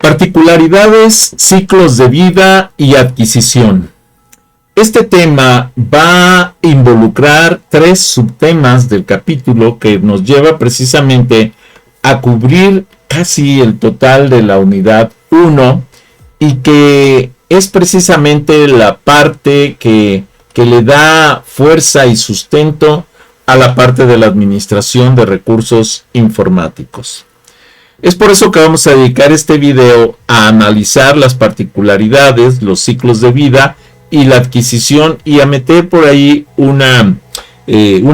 Particularidades, ciclos de vida y adquisición. Este tema va a involucrar 3 subtemas del capítulo que nos lleva precisamente a cubrir casi el total de la unidad 1 y que es precisamente la parte que le da fuerza y sustento a la parte de la administración de recursos informáticos. Es por eso que vamos a dedicar este video a analizar las particularidades, los ciclos de vida y la adquisición y a meter por ahí un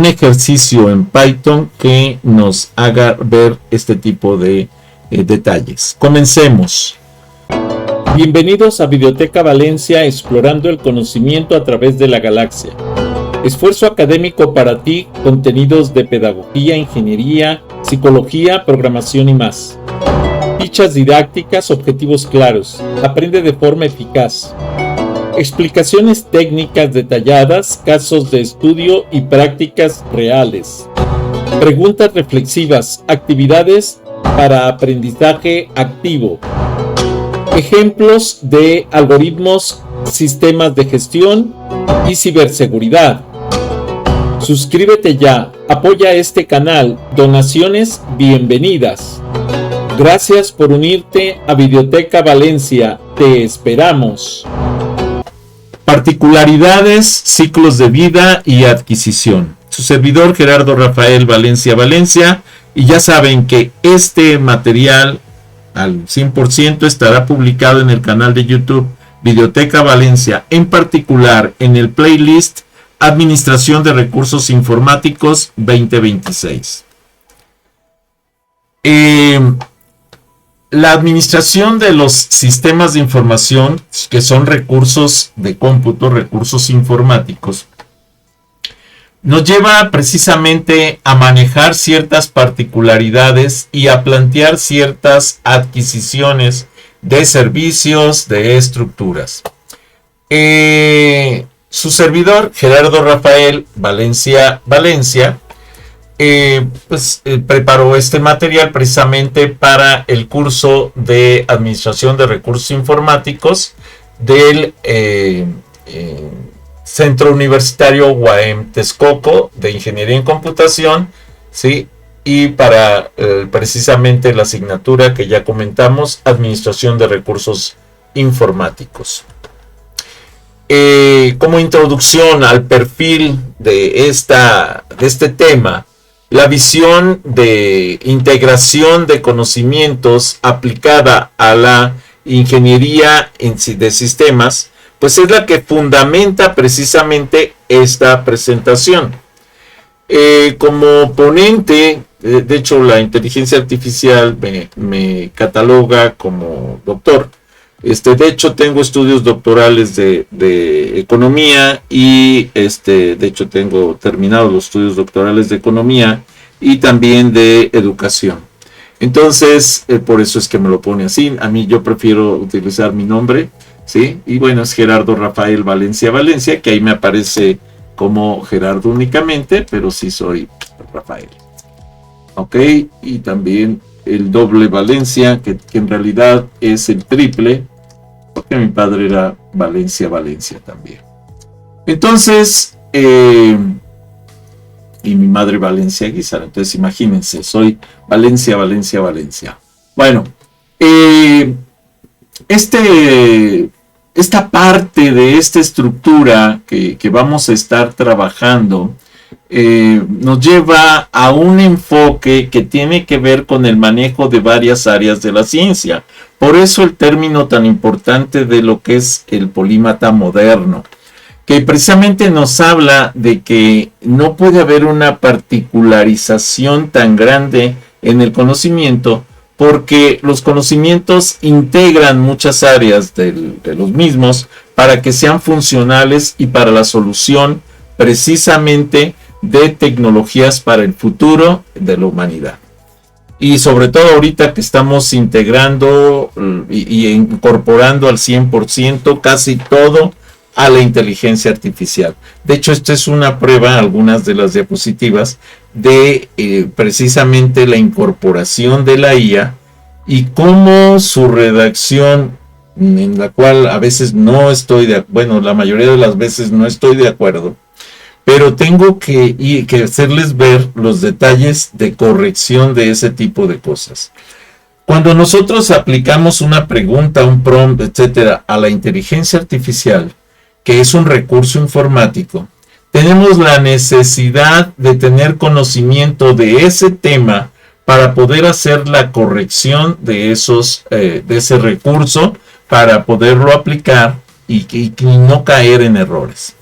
ejercicio en Python que nos haga ver este tipo de detalles. Comencemos. Bienvenidos a Videoteca Valencia, explorando el conocimiento a través de la galaxia. Esfuerzo académico para ti, contenidos de pedagogía, ingeniería, psicología, programación y más. Fichas didácticas, objetivos claros. Aprende de forma eficaz. Explicaciones técnicas detalladas, casos de estudio y prácticas reales. Preguntas reflexivas, actividades para aprendizaje activo. Ejemplos de algoritmos, sistemas de gestión y ciberseguridad. Suscríbete ya, apoya este canal, donaciones bienvenidas. Gracias por unirte a Videoteca Valencia, te esperamos. Particularidades, ciclos de vida y adquisición. Su servidor Gerardo Rafael Valencia, y ya saben que este material al 100% estará publicado en el canal de YouTube Videoteca Valencia, en particular en el playlist Administración de Recursos Informáticos 2026. La administración de los sistemas de información, que son recursos de cómputo, recursos informáticos, nos lleva precisamente a manejar ciertas particularidades y a plantear ciertas adquisiciones de servicios, de estructuras. Su servidor, Gerardo Rafael Valencia, preparó este material precisamente para el curso de Administración de Recursos Informáticos del Centro Universitario UAM Texcoco de Ingeniería en Computación, ¿sí? Y para precisamente la asignatura que ya comentamos, Administración de Recursos Informáticos. Como introducción al perfil de este tema, la visión de integración de conocimientos aplicada a la ingeniería de sistemas, pues es la que fundamenta precisamente esta presentación. Como ponente, de hecho la inteligencia artificial me cataloga como doctor. De hecho tengo estudios doctorales de economía y de hecho tengo terminados los estudios doctorales de economía y también de educación. Entonces por eso es que me lo pone así. A mí yo prefiero utilizar mi nombre, ¿sí? Y bueno, es Gerardo Rafael Valencia, que ahí me aparece como Gerardo únicamente, pero sí soy Rafael. Ok, y también el doble Valencia, que en realidad es el triple, porque mi padre era Valencia también. Entonces, y mi madre Valencia Guizar. Entonces, imagínense, soy Valencia. Bueno, esta parte de esta estructura que vamos a estar trabajando nos lleva a un enfoque que tiene que ver con el manejo de varias áreas de la ciencia. Por eso el término tan importante de lo que es el polímata moderno, que precisamente nos habla de que no puede haber una particularización tan grande en el conocimiento, porque los conocimientos integran muchas áreas de los mismos para que sean funcionales y para la solución precisamente de tecnologías para el futuro de la humanidad. Y sobre todo ahorita que estamos integrando y incorporando al 100% casi todo a la inteligencia artificial. De hecho, esta es una prueba, algunas de las diapositivas, de precisamente la incorporación de la IA y cómo su redacción, en la cual a veces no estoy bueno, la mayoría de las veces no estoy de acuerdo, pero tengo que hacerles ver los detalles de corrección de ese tipo de cosas. Cuando nosotros aplicamos una pregunta, un prompt, etcétera, a la inteligencia artificial, que es un recurso informático, tenemos la necesidad de tener conocimiento de ese tema para poder hacer la corrección de ese recurso, para poderlo aplicar y no caer en errores.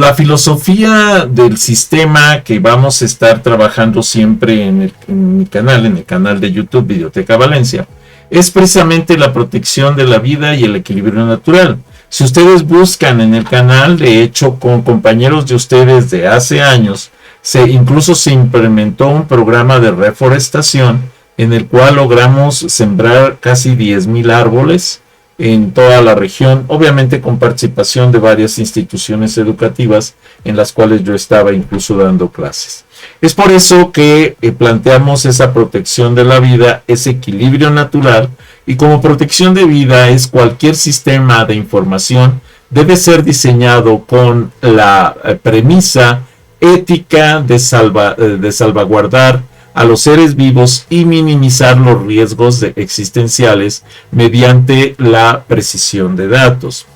La filosofía del sistema que vamos a estar trabajando siempre en mi canal, en el canal de YouTube Videoteca Valencia, es precisamente la protección de la vida y el equilibrio natural. Si ustedes buscan en el canal, de hecho, con compañeros de ustedes de hace años, incluso se implementó un programa de reforestación en el cual logramos sembrar casi 10,000 árboles en toda la región, obviamente con participación de varias instituciones educativas en las cuales yo estaba incluso dando clases. Es por eso que planteamos esa protección de la vida, ese equilibrio natural, y como protección de vida es cualquier sistema de información debe ser diseñado con la premisa ética de salvaguardar a los seres vivos y minimizar los riesgos existenciales mediante la precisión de datos.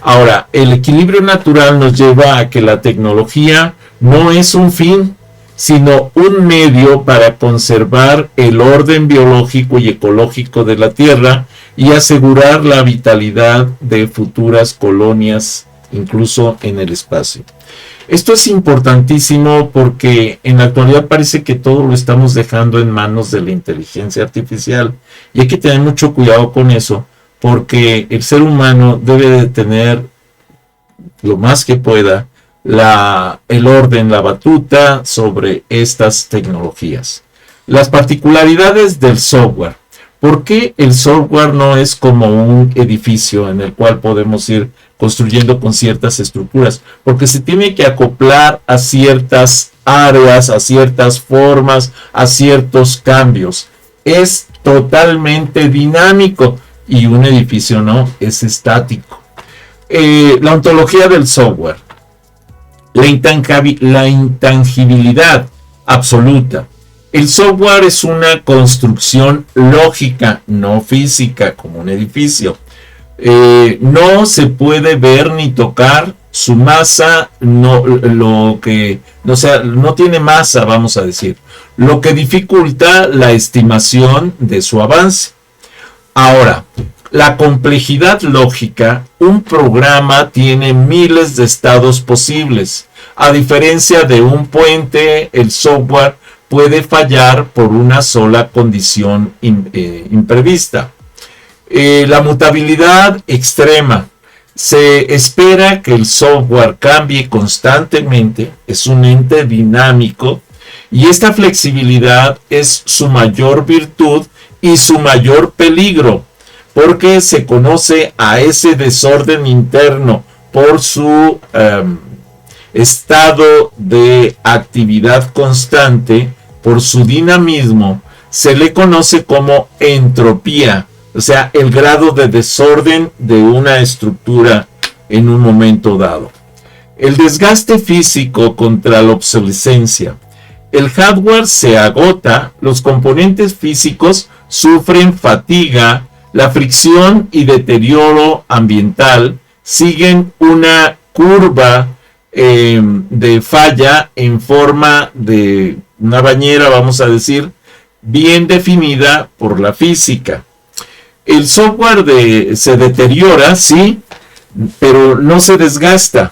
Ahora, el equilibrio natural nos lleva a que la tecnología no es un fin, sino un medio para conservar el orden biológico y ecológico de la Tierra y asegurar la vitalidad de futuras colonias, incluso en el espacio. Esto es importantísimo porque en la actualidad parece que todo lo estamos dejando en manos de la inteligencia artificial y hay que tener mucho cuidado con eso, porque el ser humano debe de tener lo más que pueda el orden, la batuta sobre estas tecnologías. Las particularidades del software. ¿Por qué el software no es como un edificio en el cual podemos ir construyendo con ciertas estructuras? Porque se tiene que acoplar a ciertas áreas, a ciertas formas, a ciertos cambios. Es totalmente dinámico y un edificio no, es estático. La ontología del software. La intangibilidad absoluta. El software es una construcción lógica, no física, como un edificio. No se puede ver ni tocar su masa, no tiene masa, vamos a decir, lo que dificulta la estimación de su avance. Ahora, la complejidad lógica, un programa tiene miles de estados posibles. A diferencia de un puente, el software puede fallar por una sola condición imprevista. La mutabilidad extrema. Se espera que el software cambie constantemente, es un ente dinámico y esta flexibilidad es su mayor virtud y su mayor peligro, porque se conoce a ese desorden interno por su estado de actividad constante, por su dinamismo, se le conoce como entropía, o sea, el grado de desorden de una estructura en un momento dado. El desgaste físico contra la obsolescencia. El hardware se agota, los componentes físicos sufren fatiga, la fricción y deterioro ambiental siguen una curva de falla en forma de una bañera, vamos a decir, bien definida por la física. El software se deteriora, sí, pero no se desgasta,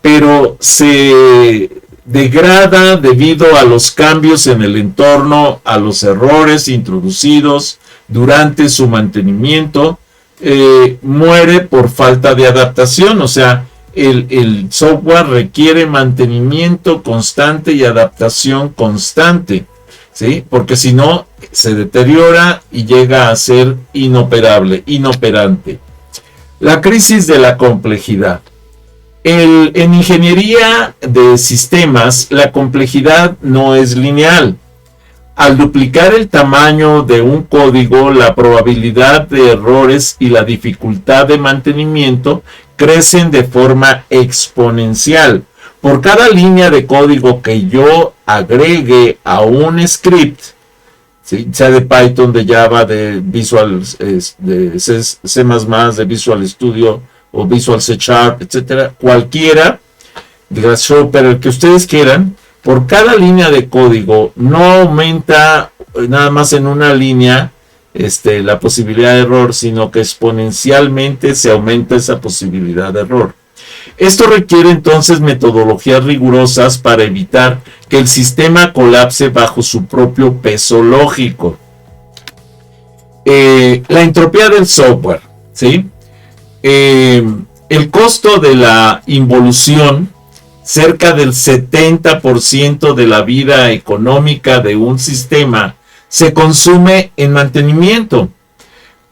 pero se degrada debido a los cambios en el entorno, a los errores introducidos durante su mantenimiento, muere por falta de adaptación, o sea, el software requiere mantenimiento constante y adaptación constante, ¿sí? Porque si no, se deteriora y llega a ser inoperante. La crisis de la complejidad. En ingeniería de sistemas, la complejidad no es lineal. Al duplicar el tamaño de un código, la probabilidad de errores y la dificultad de mantenimiento crecen de forma exponencial. Por cada línea de código que yo agregue a un script, ¿sí?, sea de Python, de Java, de Visual, de C++, de Visual Studio o Visual C Sharp, etcétera, cualquiera, de Grasshopper, el que ustedes quieran, por cada línea de código no aumenta nada más en una línea la posibilidad de error, sino que exponencialmente se aumenta esa posibilidad de error. Esto requiere entonces metodologías rigurosas para evitar que el sistema colapse bajo su propio peso lógico. La entropía del software, ¿sí? El costo de la involución, cerca del 70% de la vida económica de un sistema, se consume en mantenimiento.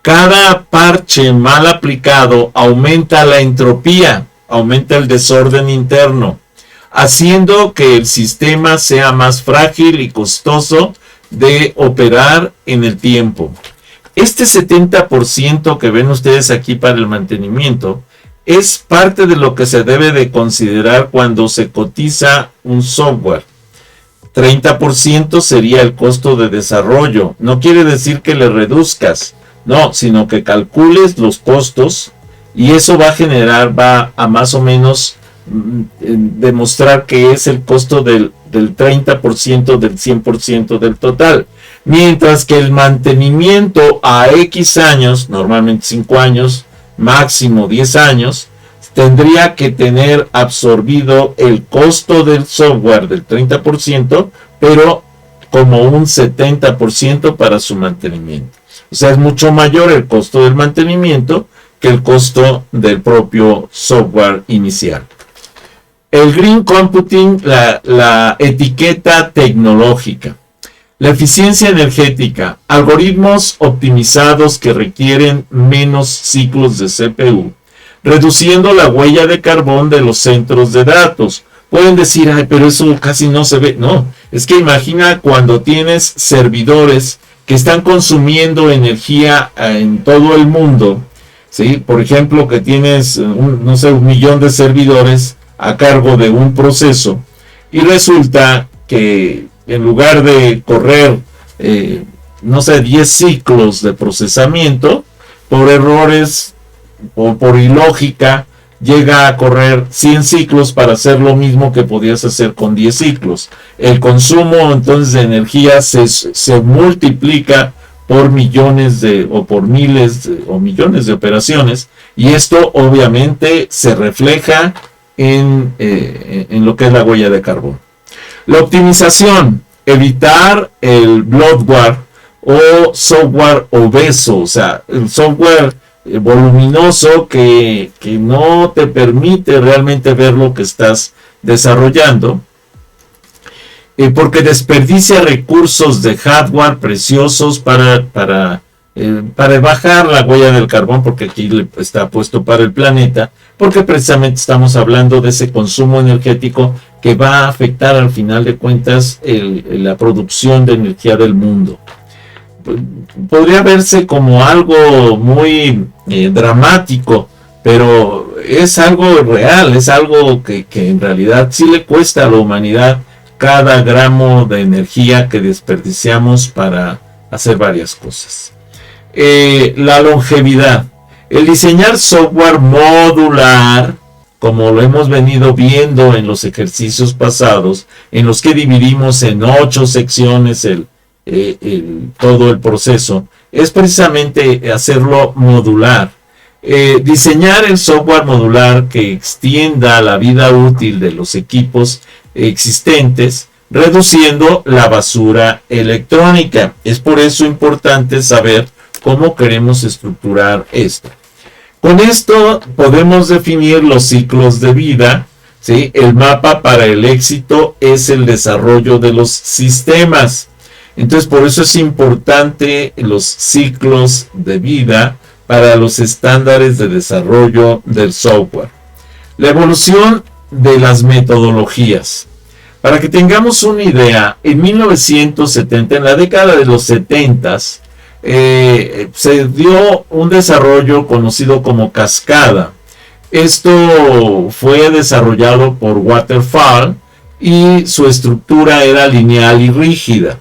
Cada parche mal aplicado aumenta la entropía, aumenta el desorden interno, haciendo que el sistema sea más frágil y costoso de operar en el tiempo. Este 70% que ven ustedes aquí para el mantenimiento es parte de lo que se debe de considerar cuando se cotiza un software. 30% sería el costo de desarrollo. No quiere decir que le reduzcas, no, sino que calcules los costos y eso va a más o menos demostrar que es el costo del 30% del 100% del total. Mientras que el mantenimiento a X años, normalmente 5 años, máximo 10 años, tendría que tener absorbido el costo del software del 30%, pero como un 70% para su mantenimiento. O sea, es mucho mayor el costo del mantenimiento que el costo del propio software inicial. El Green Computing, la etiqueta tecnológica. La eficiencia energética, algoritmos optimizados que requieren menos ciclos de CPU, reduciendo la huella de carbón de los centros de datos. Pueden decir, ay, pero eso casi no se ve. No, es que imagina cuando tienes servidores que están consumiendo energía en todo el mundo, ¿sí? Por ejemplo, que tienes, un millón de servidores a cargo de un proceso y resulta que en lugar de correr, 10 ciclos de procesamiento, por errores o por ilógica, llega a correr 100 ciclos para hacer lo mismo que podías hacer con 10 ciclos. El consumo entonces de energía se multiplica por millones o por miles o millones de operaciones, y esto obviamente se refleja en lo que es la huella de carbón. La optimización, evitar el bloatware o software obeso, o sea, el software voluminoso que no te permite realmente ver lo que estás desarrollando, porque desperdicia recursos de hardware preciosos para bajar la huella del carbón, porque aquí está puesto para el planeta, porque precisamente estamos hablando de ese consumo energético que va a afectar al final de cuentas la producción de energía del mundo. Podría verse como algo muy dramático, pero es algo real, es algo que en realidad sí le cuesta a la humanidad cada gramo de energía que desperdiciamos para hacer varias cosas. La longevidad. El diseñar software modular, como lo hemos venido viendo en los ejercicios pasados, en los que dividimos en 8 secciones todo el proceso, es precisamente hacerlo modular. Diseñar el software modular que extienda la vida útil de los equipos existentes, reduciendo la basura electrónica. Es por eso importante saber cómo queremos estructurar esto. Con esto podemos definir los ciclos de vida, ¿sí? El mapa para el éxito es el desarrollo de los sistemas. Entonces, por eso es importante los ciclos de vida para los estándares de desarrollo del software. La evolución de las metodologías. Para que tengamos una idea, en 1970, en la década de los 70, se dio un desarrollo conocido como cascada. Esto fue desarrollado por Waterfall y su estructura era lineal y rígida.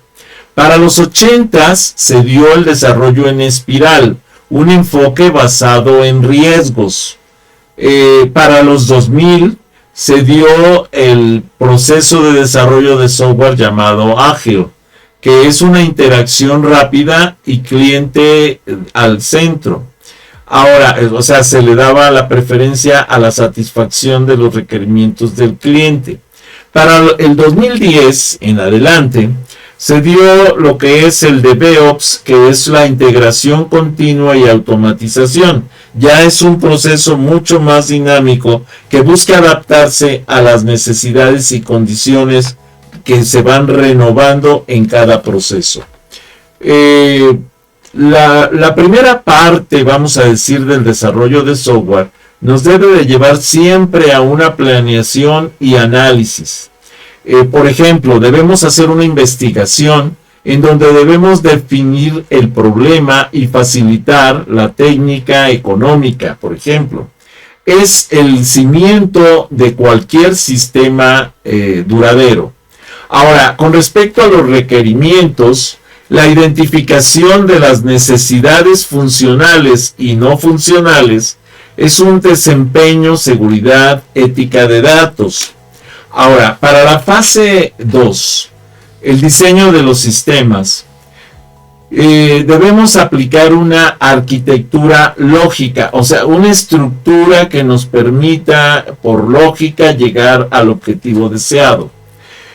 Para los 80 se dio el desarrollo en espiral, un enfoque basado en riesgos. Para los 2000 se dio el proceso de desarrollo de software llamado ágil, que es una interacción rápida y cliente al centro. Ahora, o sea, se le daba la preferencia a la satisfacción de los requerimientos del cliente. Para el 2010 en adelante, se dio lo que es el DevOps, que es la integración continua y automatización. Ya es un proceso mucho más dinámico que busca adaptarse a las necesidades y condiciones que se van renovando en cada proceso. La primera parte, vamos a decir, del desarrollo de software nos debe de llevar siempre a una planeación y análisis. Por ejemplo, debemos hacer una investigación en donde debemos definir el problema y facilitar la técnica económica, por ejemplo. Es el cimiento de cualquier sistema duradero. Ahora, con respecto a los requerimientos, la identificación de las necesidades funcionales y no funcionales es un desempeño, seguridad, ética de datos. Ahora, para la fase 2, el diseño de los sistemas, debemos aplicar una arquitectura lógica, o sea, una estructura que nos permita, por lógica, llegar al objetivo deseado.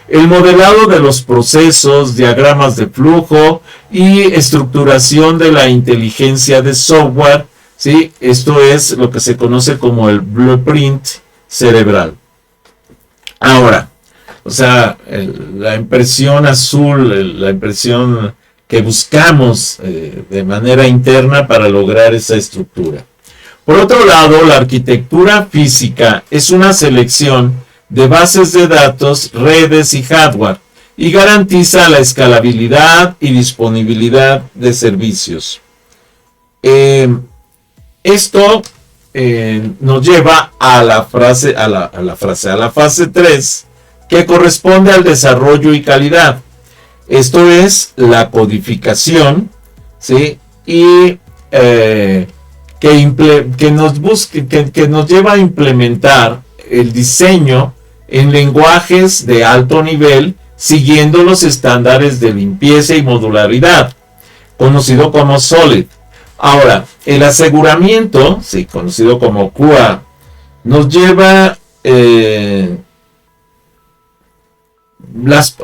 El modelado de los procesos, diagramas de flujo y estructuración de la inteligencia de software, ¿sí? Esto es lo que se conoce como el blueprint cerebral. Ahora, o sea, la impresión azul, la impresión que buscamos de manera interna para lograr esa estructura. Por otro lado, la arquitectura física es una selección de bases de datos, redes y hardware, y garantiza la escalabilidad y disponibilidad de servicios. Esto nos lleva a la fase 3, que corresponde al desarrollo y calidad. Esto es la codificación, ¿sí? Y que nos lleva a implementar el diseño en lenguajes de alto nivel, siguiendo los estándares de limpieza y modularidad, conocido como SOLID. Ahora, el aseguramiento, sí, conocido como QA, nos lleva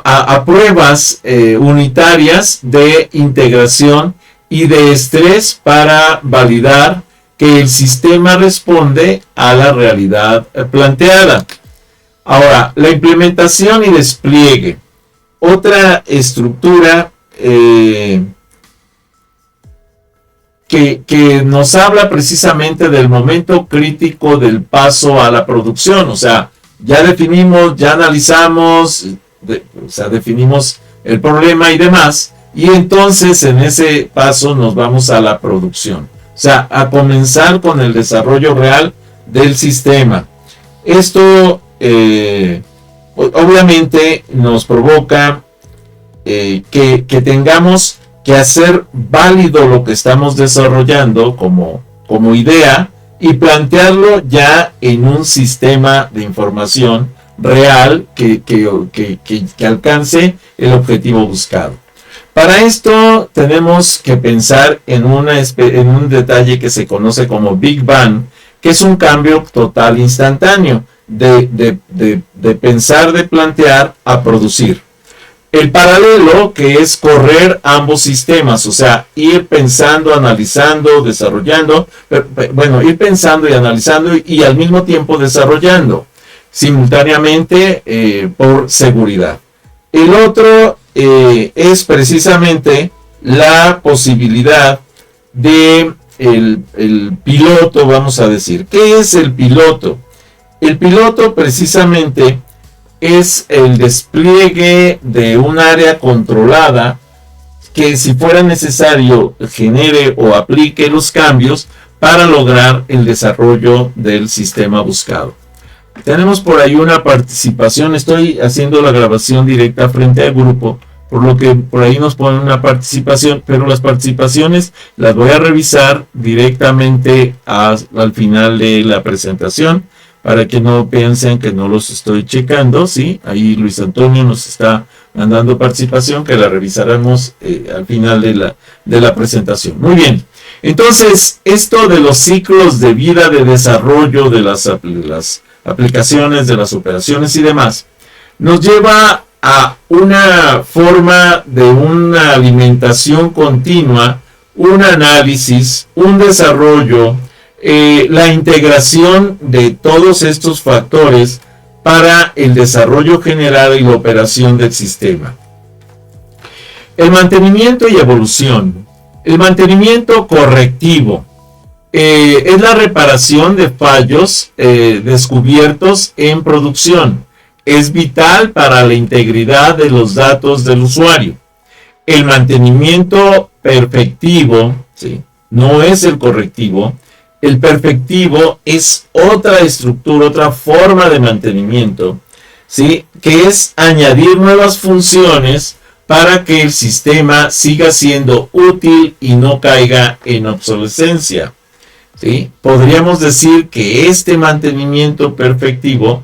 a pruebas unitarias de integración y de estrés para validar que el sistema responde a la realidad planteada. Ahora, la implementación y despliegue. Otra estructura que nos habla precisamente del momento crítico del paso a la producción. O sea, ya definimos, ya analizamos, definimos el problema y demás. Y entonces en ese paso nos vamos a la producción. O sea, a comenzar con el desarrollo real del sistema. Esto obviamente nos provoca que tengamos que hacer válido lo que estamos desarrollando como idea y plantearlo ya en un sistema de información real que alcance el objetivo buscado. Para esto tenemos que pensar en un detalle que se conoce como Big Bang, que es un cambio total instantáneo de pensar, de plantear a producir. El paralelo, que es correr ambos sistemas, o sea, ir pensando, analizando, desarrollando, ir pensando y analizando y al mismo tiempo desarrollando, simultáneamente por seguridad. El otro es precisamente la posibilidad de el piloto, vamos a decir. ¿Qué es el piloto? El piloto precisamente es el despliegue de un área controlada que, si fuera necesario, genere o aplique los cambios para lograr el desarrollo del sistema buscado. Tenemos por ahí una participación. Estoy haciendo la grabación directa frente al grupo, por lo que por ahí nos ponen una participación, pero las participaciones las voy a revisar directamente al final de la presentación, para que no piensen que no los estoy checando. Sí, ahí Luis Antonio nos está mandando participación, que la revisaremos al final de la presentación. Muy bien, entonces esto de los ciclos de vida de desarrollo de las aplicaciones, de las operaciones y demás, nos lleva a una forma de una alimentación continua, un análisis, un desarrollo, la integración de todos estos factores para el desarrollo general y la operación del sistema. El mantenimiento y evolución. El mantenimiento correctivo es la reparación de fallos descubiertos en producción. Es vital para la integridad de los datos del usuario. El mantenimiento perfectivo, ¿sí?, no es el correctivo. El perfectivo es otra estructura, otra forma de mantenimiento, ¿sí?, que es añadir nuevas funciones para que el sistema siga siendo útil y no caiga en obsolescencia, ¿sí? Podríamos decir que este mantenimiento perfectivo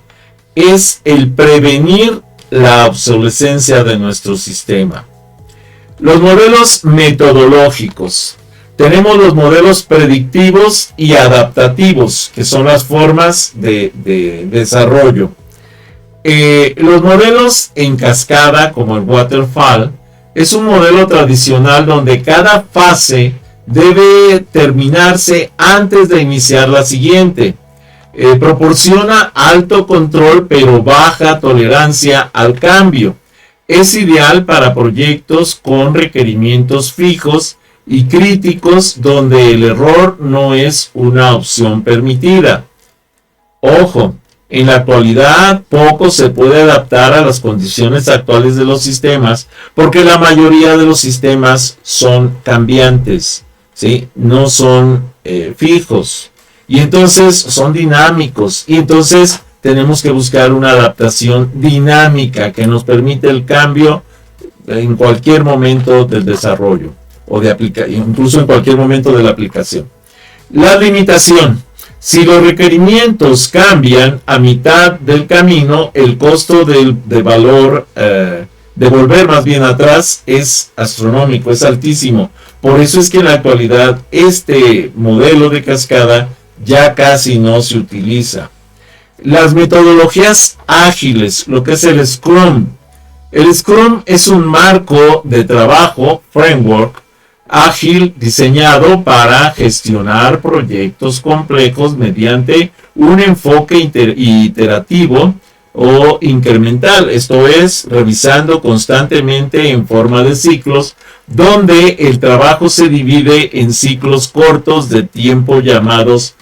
es el prevenir la obsolescencia de nuestro sistema. Los modelos metodológicos. Tenemos los modelos predictivos y adaptativos, que son las formas de desarrollo. Los modelos en cascada, como el waterfall, es un modelo tradicional donde cada fase debe terminarse antes de iniciar la siguiente. Proporciona alto control pero baja tolerancia al cambio. Es ideal para proyectos con requerimientos fijos y críticos donde el error no es una opción permitida. Ojo, en la actualidad poco se puede adaptar a las condiciones actuales de los sistemas, porque la mayoría de los sistemas son cambiantes, ¿sí? No son fijos, y entonces son dinámicos, y entonces tenemos que buscar una adaptación dinámica que nos permite el cambio en cualquier momento del desarrollo, o incluso en cualquier momento de la aplicación. La limitación. Si los requerimientos cambian a mitad del camino, el costo de valor, de volver más bien atrás, es astronómico, es altísimo. Por eso es que en la actualidad este modelo de cascada ya casi no se utiliza. Las metodologías ágiles, lo que es el Scrum. El Scrum es un marco de trabajo, framework, ágil diseñado para gestionar proyectos complejos mediante un enfoque iterativo o incremental, esto es, revisando constantemente en forma de ciclos, donde el trabajo se divide en ciclos cortos de tiempo llamados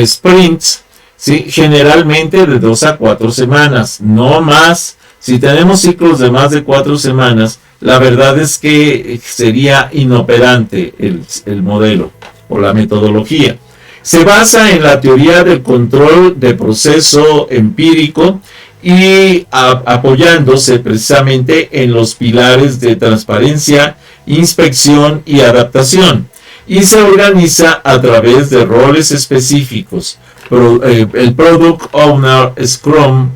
sprints, ¿sí?, generalmente de 2 a 4 semanas, no más. Si tenemos ciclos de más de 4 semanas, la verdad es que sería inoperante el modelo o la metodología. Se basa en la teoría del control de proceso empírico y apoyándose precisamente en los pilares de transparencia, inspección y adaptación. Y se organiza a través de roles específicos. El Product Owner, Scrum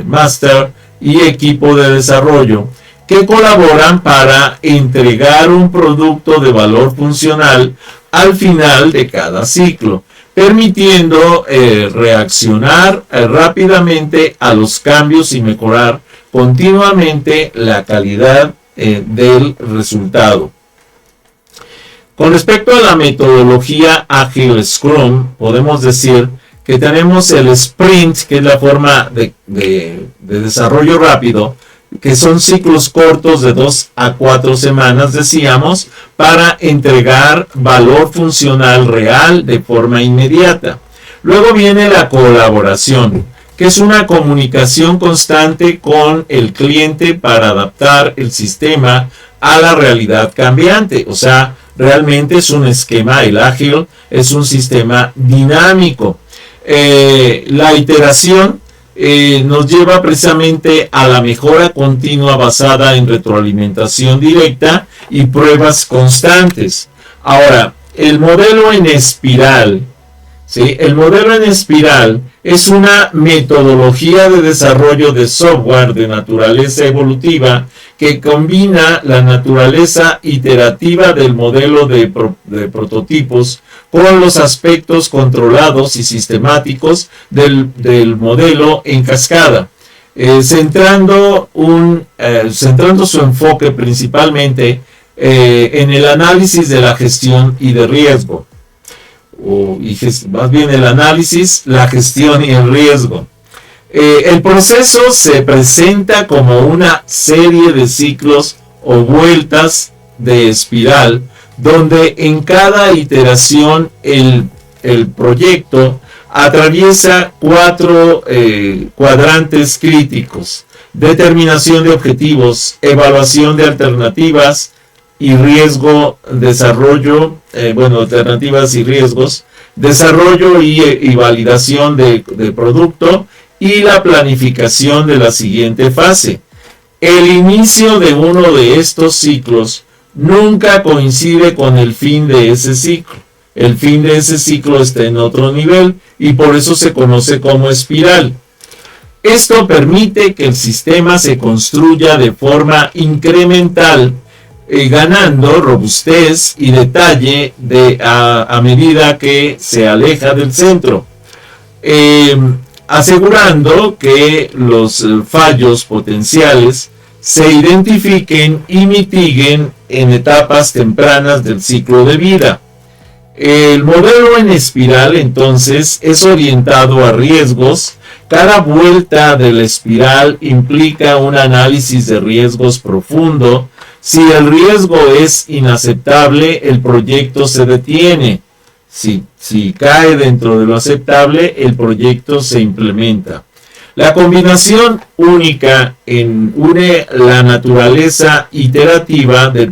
Master y equipo de desarrollo, que colaboran para entregar un producto de valor funcional al final de cada ciclo, permitiendo reaccionar rápidamente a los cambios y mejorar continuamente la calidad del resultado. Con respecto a la metodología ágil Scrum, podemos decir que tenemos el sprint, que es la forma de desarrollo rápido, que son ciclos cortos de 2 a 4 semanas, decíamos, para entregar valor funcional real de forma inmediata. Luego viene la colaboración, que es una comunicación constante con el cliente para adaptar el sistema a la realidad cambiante. O sea, realmente es un esquema, el ágil es un sistema dinámico. La iteración nos lleva precisamente a la mejora continua basada en retroalimentación directa y pruebas constantes. Ahora, el modelo en espiral, ¿sí? El modelo en espiral es una metodología de desarrollo de software de naturaleza evolutiva que combina la naturaleza iterativa del modelo de prototipos con los aspectos controlados y sistemáticos del modelo en cascada, centrando su enfoque principalmente en el análisis de la gestión y de riesgo, más bien el análisis, la gestión y el riesgo. El proceso se presenta como una serie de ciclos o vueltas de espiral, donde en cada iteración el proyecto atraviesa 4 cuadrantes críticos: determinación de objetivos, evaluación de alternativas y riesgo, desarrollo, alternativas y riesgos, desarrollo y validación de producto, y la planificación de la siguiente fase. El inicio de uno de estos ciclos nunca coincide con el fin de ese ciclo. El fin de ese ciclo está en otro nivel y por eso se conoce como espiral. Esto permite que el sistema se construya de forma incremental, ganando robustez y detalle a medida que se aleja del centro, asegurando que los fallos potenciales se identifiquen y mitiguen en etapas tempranas del ciclo de vida. El modelo en espiral entonces es orientado a riesgos. Cada vuelta de la espiral implica un análisis de riesgos profundo. Si el riesgo es inaceptable, el proyecto se detiene. Si cae dentro de lo aceptable, el proyecto se implementa. La combinación única une la naturaleza iterativa del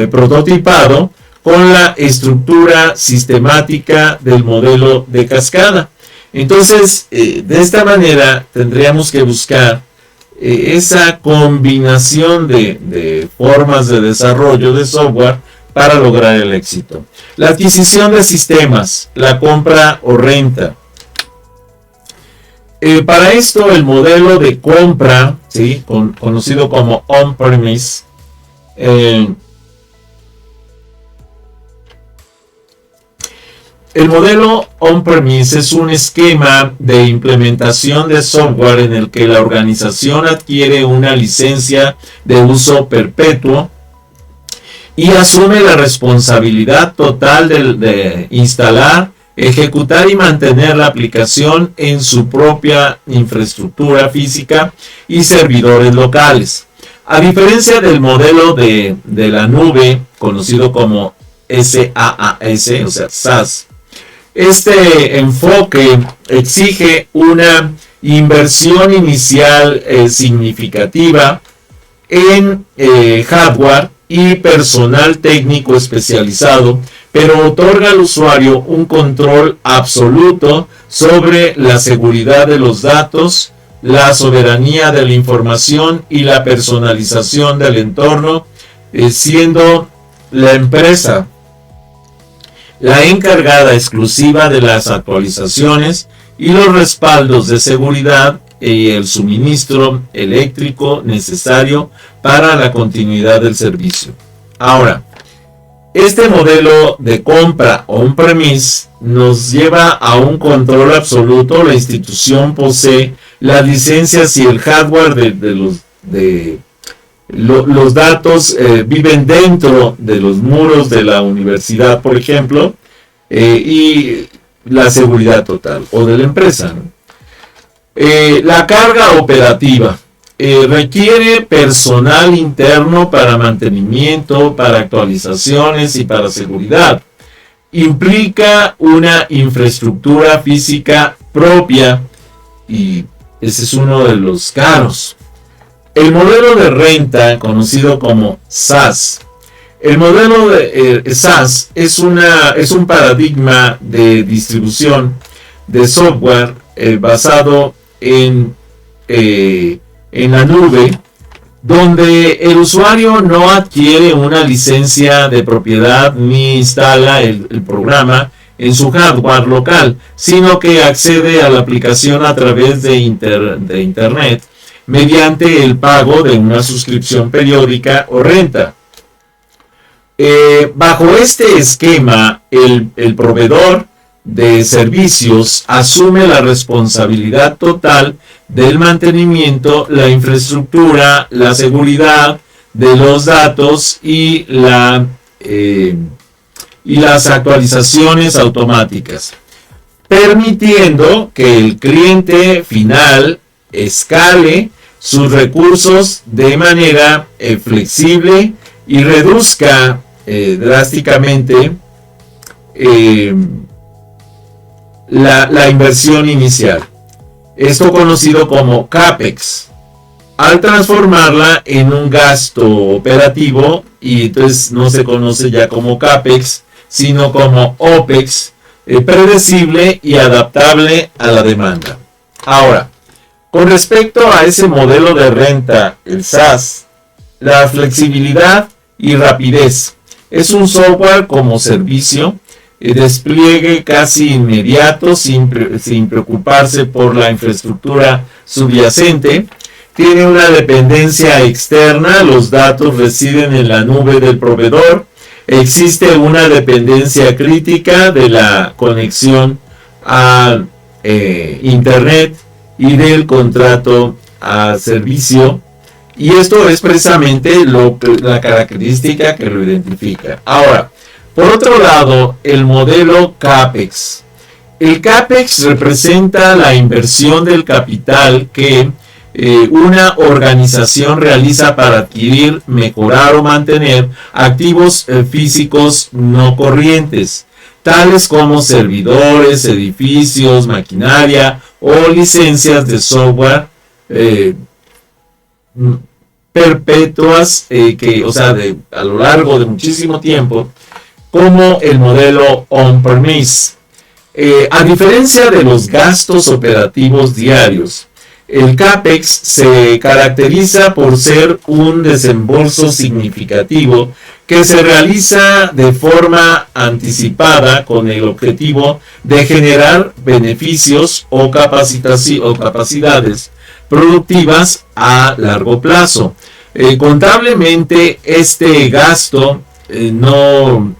prototipado con la estructura sistemática del modelo de cascada. Entonces, de esta manera tendríamos que buscar esa combinación de formas de desarrollo de software para lograr el éxito. La adquisición de sistemas, la compra o renta. Para esto el modelo de compra, ¿sí? Conocido como on-premise, el modelo on-premise es un esquema de implementación de software en el que la organización adquiere una licencia de uso perpetuo y asume la responsabilidad total de instalar, ejecutar y mantener la aplicación en su propia infraestructura física y servidores locales. A diferencia del modelo de la nube, conocido como SaaS, o sea, SaaS, este enfoque exige una inversión inicial significativa en hardware y personal técnico especializado, pero otorga al usuario un control absoluto sobre la seguridad de los datos, la soberanía de la información y la personalización del entorno, siendo la empresa la encargada exclusiva de las actualizaciones y los respaldos de seguridad y el suministro eléctrico necesario para la continuidad del servicio. Ahora, este modelo de compra on-premise nos lleva a un control absoluto. La institución posee las licencias y el hardware los datos viven dentro de los muros de la universidad, por ejemplo, y la seguridad total, o de la empresa, ¿no? La carga operativa requiere personal interno para mantenimiento, para actualizaciones y para seguridad. Implica una infraestructura física propia y ese es uno de los caros. El modelo de renta, conocido como SaaS. El modelo de SaaS es un paradigma de distribución de software basado en la nube, donde el usuario no adquiere una licencia de propiedad ni instala el programa en su hardware local, sino que accede a la aplicación a través de Internet mediante el pago de una suscripción periódica o renta. Bajo este esquema, el proveedor de servicios asume la responsabilidad total del mantenimiento, la infraestructura, la seguridad de los datos y las actualizaciones automáticas, permitiendo que el cliente final escale sus recursos de manera flexible y reduzca drásticamente la inversión inicial. Esto conocido como CAPEX, al transformarla en un gasto operativo, y entonces no se conoce ya como CAPEX, sino como OPEX, predecible y adaptable a la demanda. Ahora, con respecto a ese modelo de renta, el SaaS, la flexibilidad y rapidez. Es un software como servicio, despliegue casi inmediato sin preocuparse por la infraestructura subyacente. Tiene una dependencia externa, los datos residen en la nube del proveedor. Existe una dependencia crítica de la conexión a Internet y del contrato a servicio. Y esto es precisamente la característica que lo identifica. Ahora, por otro lado, el modelo CAPEX. El CAPEX representa la inversión del capital que una organización realiza para adquirir, mejorar o mantener activos físicos no corrientes, tales como servidores, edificios, maquinaria o licencias de software perpetuas, a lo largo de muchísimo tiempo, como el modelo on-premise. A diferencia de los gastos operativos diarios, el CAPEX se caracteriza por ser un desembolso significativo que se realiza de forma anticipada con el objetivo de generar beneficios o capacidades productivas a largo plazo. Contablemente, este gasto no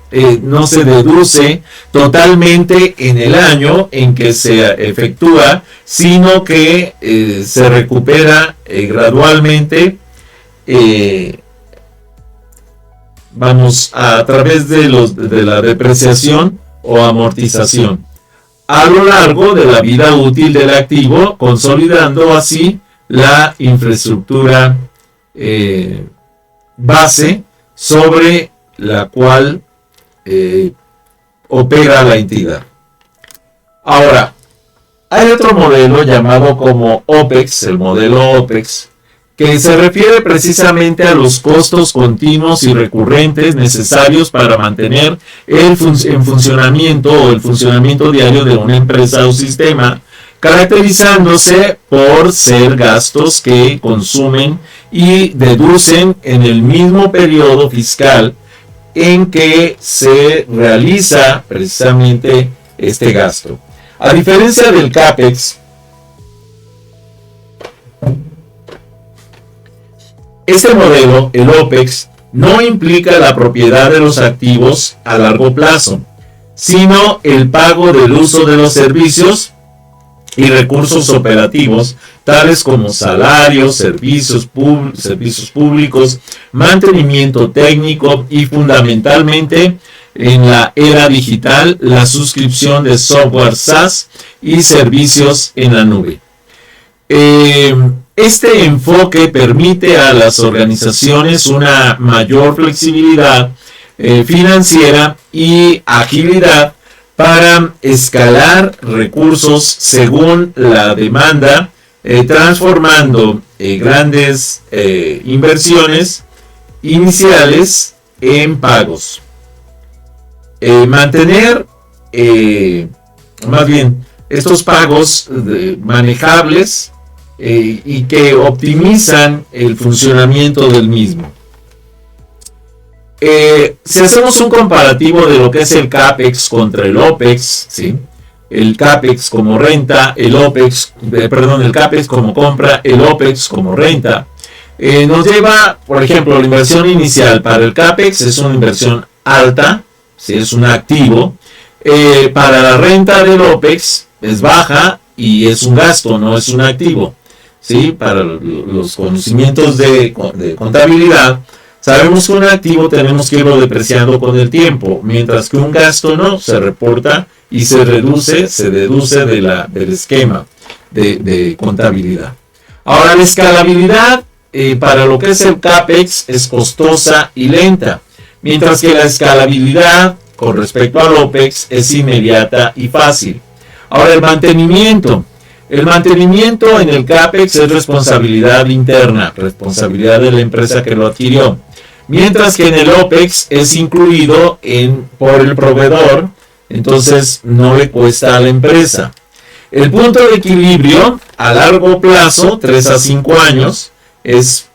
se deduce totalmente en el año en que se efectúa, sino que se recupera gradualmente, a través de la depreciación o amortización a lo largo de la vida útil del activo, consolidando así la infraestructura base sobre la cual opera la entidad. Ahora, hay otro modelo llamado como OPEX, el modelo OPEX, que se refiere precisamente a los costos continuos y recurrentes necesarios para mantener el funcionamiento diario de una empresa o sistema, caracterizándose por ser gastos que consumen y deducen en el mismo periodo fiscal en que se realiza precisamente este gasto. A diferencia del CAPEX, este modelo, el OPEX, no implica la propiedad de los activos a largo plazo, sino el pago del uso de los servicios y recursos operativos, tales como salarios, servicios públicos, mantenimiento técnico y fundamentalmente en la era digital, la suscripción de software SaaS y servicios en la nube. Este enfoque permite a las organizaciones una mayor flexibilidad financiera y agilidad para escalar recursos según la demanda, transformando grandes inversiones iniciales en pagos. Mantener, más bien, estos pagos manejables y que optimizan el funcionamiento del mismo. Si hacemos un comparativo de lo que es el CAPEX contra el OPEX, ¿sí? El CAPEX como renta, el CAPEX como compra, el OPEX como renta, nos lleva, por ejemplo, la inversión inicial para el CAPEX es una inversión alta, ¿sí? Es un activo. Para la renta del OPEX es baja y es un gasto, no es un activo, ¿sí? Para los conocimientos de contabilidad, sabemos que un activo tenemos que irlo depreciando con el tiempo, mientras que un gasto no, se reporta y se deduce del esquema de contabilidad. Ahora, la escalabilidad para lo que es el CAPEX es costosa y lenta, mientras que la escalabilidad con respecto al OPEX es inmediata y fácil. Ahora, el mantenimiento. El mantenimiento en el CAPEX es responsabilidad interna, responsabilidad de la empresa que lo adquirió, mientras que en el OPEX es incluido por el proveedor, entonces no le cuesta a la empresa. El punto de equilibrio a largo plazo, 3 a 5 años, es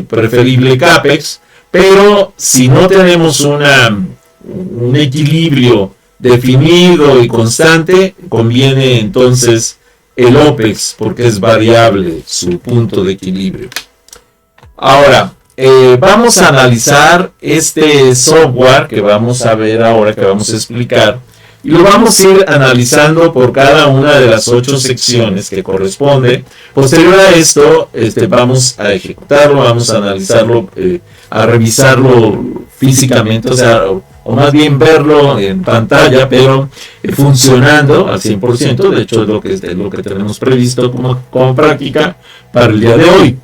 preferible CAPEX, pero si no tenemos un equilibrio definido y constante, conviene entonces el OPEX, porque es variable su punto de equilibrio. Ahora, vamos a analizar este software que vamos a ver ahora, que vamos a explicar, y lo vamos a ir analizando por cada una de las 8 secciones que corresponde. Posterior a esto, vamos a ejecutarlo, vamos a analizarlo, a revisarlo físicamente, o más bien verlo en pantalla, pero funcionando al 100%. De hecho, es lo que tenemos previsto como práctica para el día de hoy.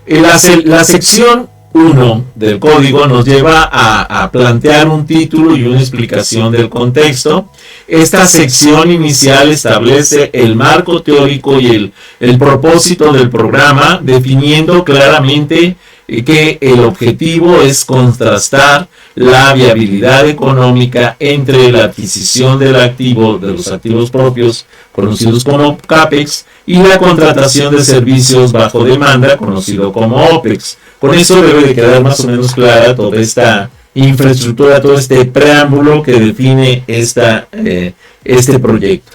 La sección 1 del código nos lleva a plantear un título y una explicación del contexto. Esta sección inicial establece el marco teórico y el propósito del programa, definiendo claramente que el objetivo es contrastar la viabilidad económica entre la adquisición del activo, de los activos propios, conocidos como CAPEX, y la contratación de servicios bajo demanda, conocido como OPEX. Con eso debe de quedar más o menos clara toda esta infraestructura, todo este preámbulo que define este proyecto.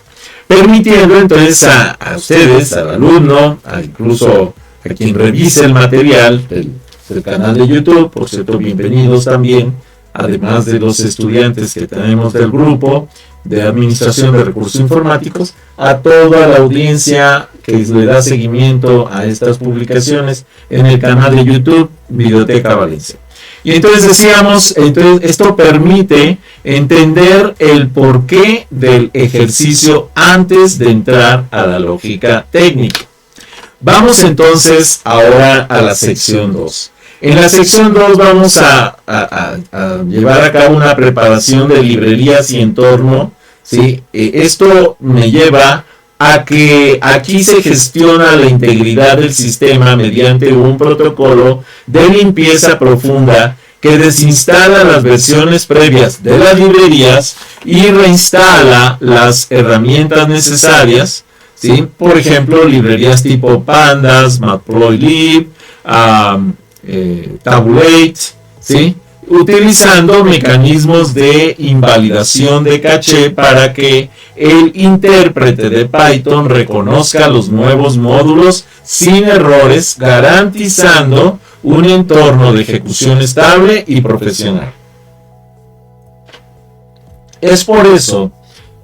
Permitiendo entonces a ustedes, al alumno, incluso a quien revise el material del canal de YouTube, por cierto, bienvenidos también, además de los estudiantes que tenemos del grupo de Administración de Recursos Informáticos, a toda la audiencia que le da seguimiento a estas publicaciones en el canal de YouTube Videoteca Valencia. Y entonces decíamos, esto permite entender el porqué del ejercicio antes de entrar a la lógica técnica. Vamos entonces ahora a la sección 2. En la sección 2 vamos a llevar a cabo una preparación de librerías y entorno, ¿sí? Esto me lleva a que aquí se gestiona la integridad del sistema mediante un protocolo de limpieza profunda que desinstala las versiones previas de las librerías y reinstala las herramientas necesarias, ¿sí? Por ejemplo, librerías tipo Pandas, Matplotlib, Tabulate, ¿sí? Utilizando mecanismos de invalidación de caché para que el intérprete de Python reconozca los nuevos módulos sin errores, garantizando un entorno de ejecución estable y profesional. Es por eso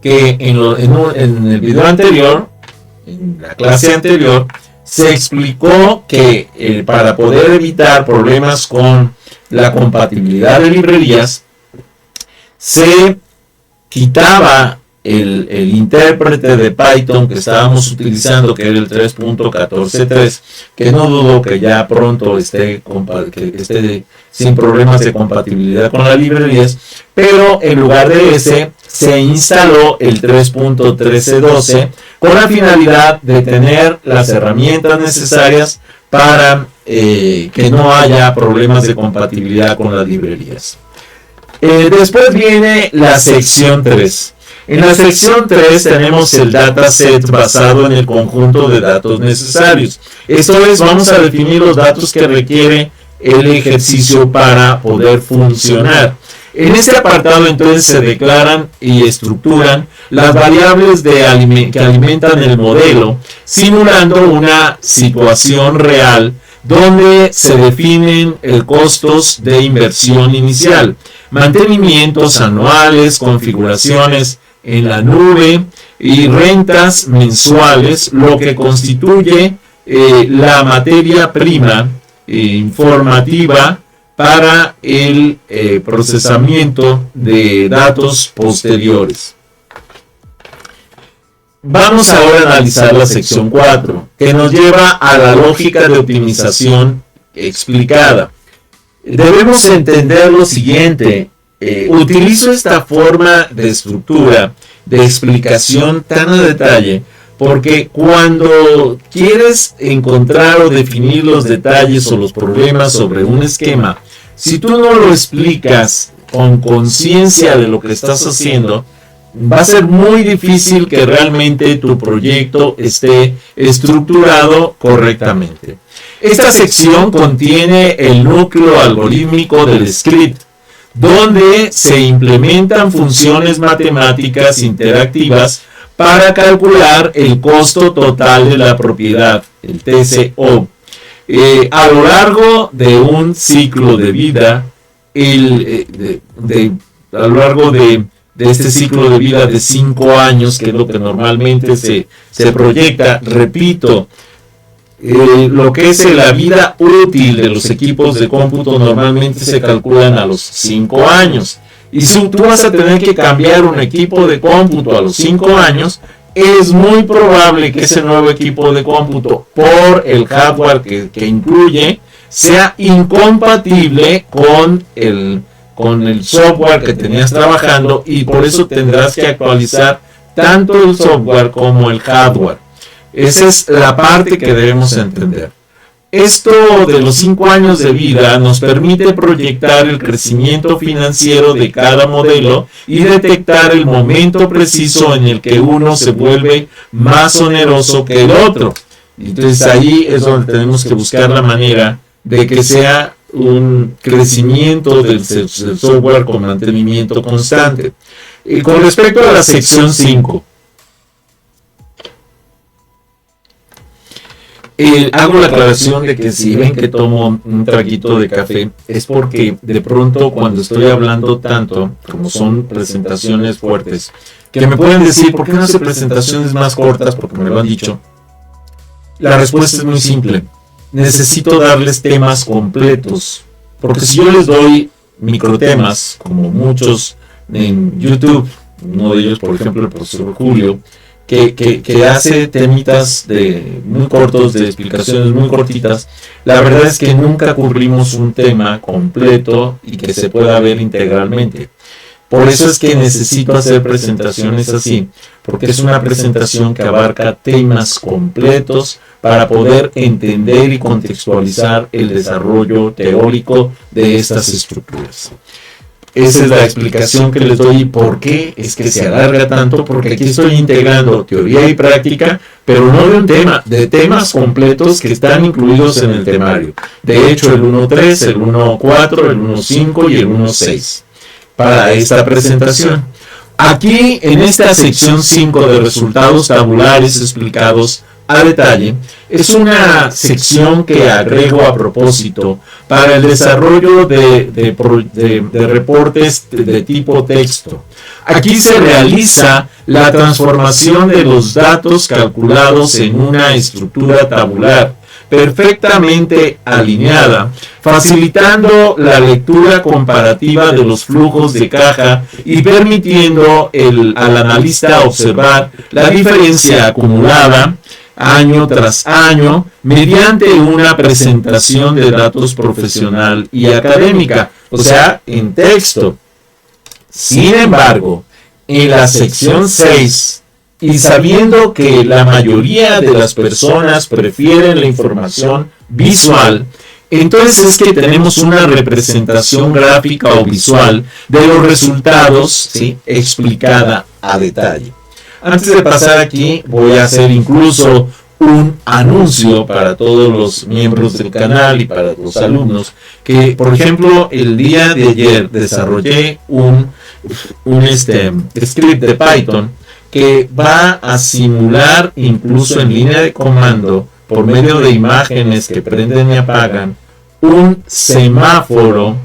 que en el video anterior, en la clase anterior, se explicó que para poder evitar problemas con la compatibilidad de librerías, se quitaba el intérprete de Python que estábamos utilizando, que era el 3.14.3, que no dudo que ya pronto esté sin problemas de compatibilidad con las librerías, pero en lugar de ese se instaló el 3.13.12 con la finalidad de tener las herramientas necesarias para que no haya problemas de compatibilidad con las librerías. Después viene la sección 3. En la sección 3 tenemos el dataset basado en el conjunto de datos necesarios. Esto es, vamos a definir los datos que requiere el ejercicio para poder funcionar. En este apartado entonces se declaran y estructuran las variables que alimentan el modelo, simulando una situación real donde se definen costos de inversión inicial, mantenimientos anuales, configuraciones en la nube y rentas mensuales, lo que constituye la materia prima informativa para el procesamiento de datos posteriores. Vamos ahora a analizar la sección 4, que nos lleva a la lógica de optimización explicada. Debemos entender lo siguiente. Utilizo esta forma de estructura, de explicación tan a detalle, porque cuando quieres encontrar o definir los detalles o los problemas sobre un esquema, si tú no lo explicas con conciencia de lo que estás haciendo, va a ser muy difícil que realmente tu proyecto esté estructurado correctamente. Esta sección contiene el núcleo algorítmico del script, donde se implementan funciones matemáticas interactivas para calcular el costo total de la propiedad, el TCO. A lo largo de un ciclo de vida, a lo largo de este ciclo de vida de 5 años, que es lo que normalmente se proyecta, repito, lo que es la vida útil de los equipos de cómputo normalmente se calculan a los 5 años. Y si tú vas a tener que cambiar un equipo de cómputo a los 5 años, es muy probable que ese nuevo equipo de cómputo, por el hardware que incluye, sea incompatible con el software que tenías trabajando, y por eso tendrás que actualizar tanto el software como el hardware. Esa es la parte que debemos entender. Esto de los 5 años de vida nos permite proyectar el crecimiento financiero de cada modelo y detectar el momento preciso en el que uno se vuelve más oneroso que el otro. Entonces ahí es donde tenemos que buscar la manera de que sea un crecimiento del software con mantenimiento constante. Y con respecto a la sección 5, hago la aclaración de que si ven que tomo un traguito de café, es porque de pronto cuando estoy hablando tanto, como son presentaciones fuertes, que me pueden decir, ¿por qué no hace presentaciones más cortas? Porque me lo han dicho. La respuesta es muy simple. Necesito darles temas completos, porque si yo les doy microtemas, como muchos en YouTube, uno de ellos, por ejemplo, el profesor Julio, que hace temitas muy cortos, de explicaciones muy cortitas, la verdad es que nunca cubrimos un tema completo y que se pueda ver integralmente. Por eso es que necesito hacer presentaciones así, porque es una presentación que abarca temas completos para poder entender y contextualizar el desarrollo teórico de estas estructuras. Esa es la explicación que les doy. ¿Por qué es que se alarga tanto? Porque aquí estoy integrando teoría y práctica, pero no de un tema, de temas completos que están incluidos en el temario. De hecho, el 1.3, el 1.4, el 1.5 y el 1.6 para esta presentación. Aquí, en esta sección 5 de resultados tabulares explicados a detalle, es una sección que agrego a propósito para el desarrollo de reportes de tipo texto. Aquí se realiza la transformación de los datos calculados en una estructura tabular, perfectamente alineada, facilitando la lectura comparativa de los flujos de caja y permitiendo al analista observar la diferencia acumulada año tras año mediante una presentación de datos profesional y académica, o sea, en texto. Sin embargo, en la sección 6, y sabiendo que la mayoría de las personas prefieren la información visual, entonces es que tenemos una representación gráfica o visual de los resultados, ¿sí?, explicada a detalle. Antes de pasar aquí, voy a hacer incluso un anuncio para todos los miembros del canal y para los alumnos, que por ejemplo el día de ayer desarrollé un script de Python que va a simular incluso en línea de comando, por medio de imágenes que prenden y apagan, un semáforo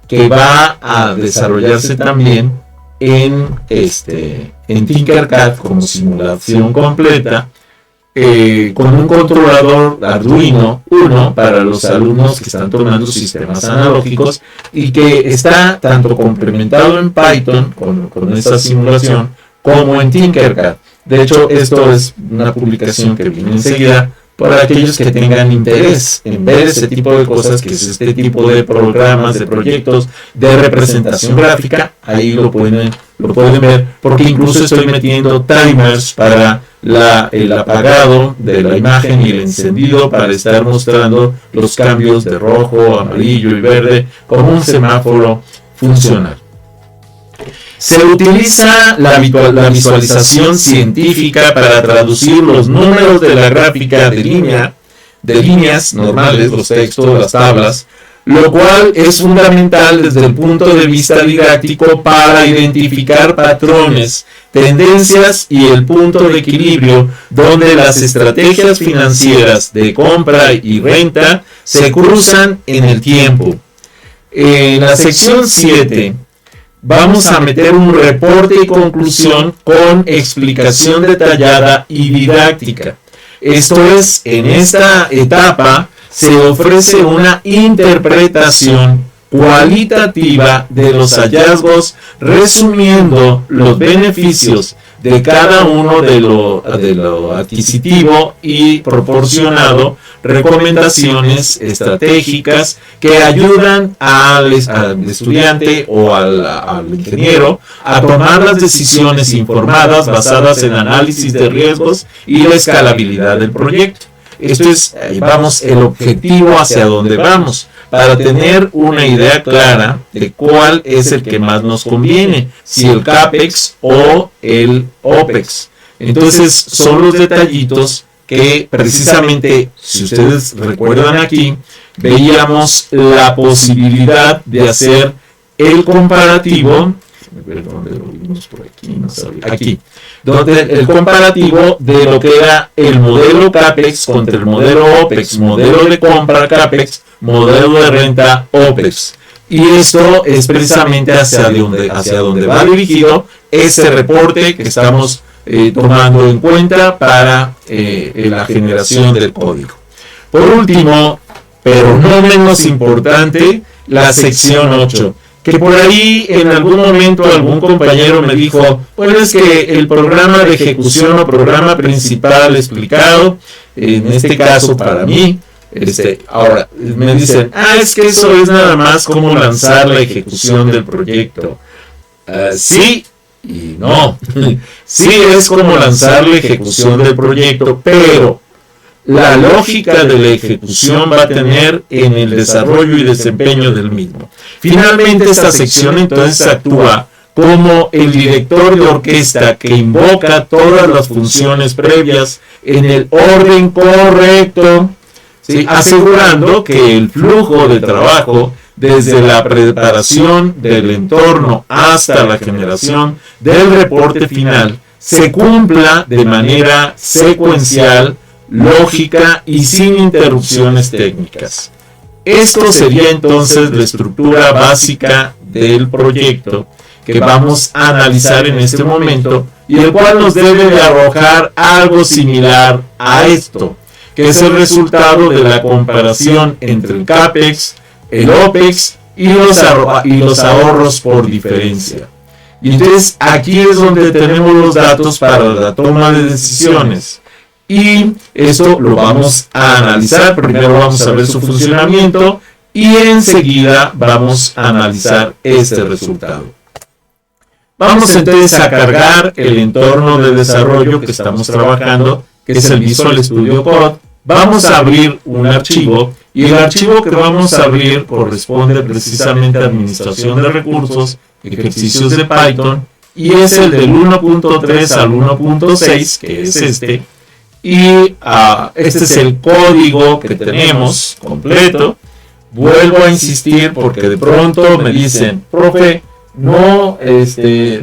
que va a desarrollarse también en Tinkercad como simulación completa, con un controlador Arduino Uno para los alumnos que están tomando sistemas analógicos y que está tanto complementado en Python con esta simulación como en Tinkercad. De hecho, esto es una publicación que viene enseguida para aquellos que tengan interés en ver ese tipo de cosas, que es este tipo de programas, de proyectos de representación gráfica. Ahí lo pueden ver, porque incluso estoy metiendo timers para el apagado de la imagen y el encendido para estar mostrando los cambios de rojo, amarillo y verde como un semáforo funcional. Se utiliza la visualización científica para traducir los números de la gráfica de líneas normales, los textos, las tablas, lo cual es fundamental desde el punto de vista didáctico para identificar patrones, tendencias y el punto de equilibrio donde las estrategias financieras de compra y renta se cruzan en el tiempo. En la sección 7 vamos a meter un reporte y conclusión con explicación detallada y didáctica. Esto es, en esta etapa se ofrece una interpretación cualitativa de los hallazgos, resumiendo los beneficios de cada uno de lo adquisitivo y proporcionado recomendaciones estratégicas que ayudan al estudiante o al ingeniero a tomar las decisiones informadas basadas en análisis de riesgos y la escalabilidad del proyecto. Esto es, el objetivo hacia dónde vamos, para tener una idea clara de cuál es el que más nos conviene, si el CAPEX o el OPEX. Entonces, son los detallitos que precisamente, si ustedes recuerdan aquí, veíamos la posibilidad de hacer el comparativo. ¿Dónde lo vimos por aquí? No sabía. Aquí, donde el comparativo de lo que era el modelo CAPEX contra el modelo OPEX, modelo de compra CAPEX, modelo de renta OPEX. Y esto es precisamente hacia donde va dirigido ese reporte que estamos tomando en cuenta para la generación del código. Por último, pero no menos importante, la sección 8. Que por ahí en algún momento algún compañero me dijo, bueno, es que el programa de ejecución o programa principal explicado, en este caso para mí, ahora me dicen, es que eso es nada más como lanzar la ejecución del proyecto. Sí y no. Sí es como lanzar la ejecución del proyecto, pero la lógica de la ejecución va a tener en el desarrollo y desempeño del mismo. Finalmente, esta sección entonces actúa como el director de orquesta que invoca todas las funciones previas en el orden correcto, ¿sí?, asegurando que el flujo de trabajo desde la preparación del entorno hasta la generación del reporte final se cumpla de manera secuencial, lógica y sin interrupciones técnicas. Esto sería entonces la estructura básica del proyecto que vamos a analizar en este momento y el cual nos debe de arrojar algo similar a esto, que es el resultado de la comparación entre el CAPEX, el OPEX y los ahorros por diferencia. Y entonces aquí es donde tenemos los datos para la toma de decisiones. Y esto lo vamos a analizar. Primero vamos a ver su funcionamiento y enseguida vamos a analizar este resultado. Vamos entonces a cargar el entorno de desarrollo que estamos trabajando, que es el Visual Studio Code. Vamos a abrir un archivo y el archivo que vamos a abrir corresponde precisamente a administración de recursos, ejercicios de Python, y es el del 1.3 al 1.6, que es este. Y este es el código que tenemos completo. Vuelvo a insistir porque de pronto me dicen, profe, no sé,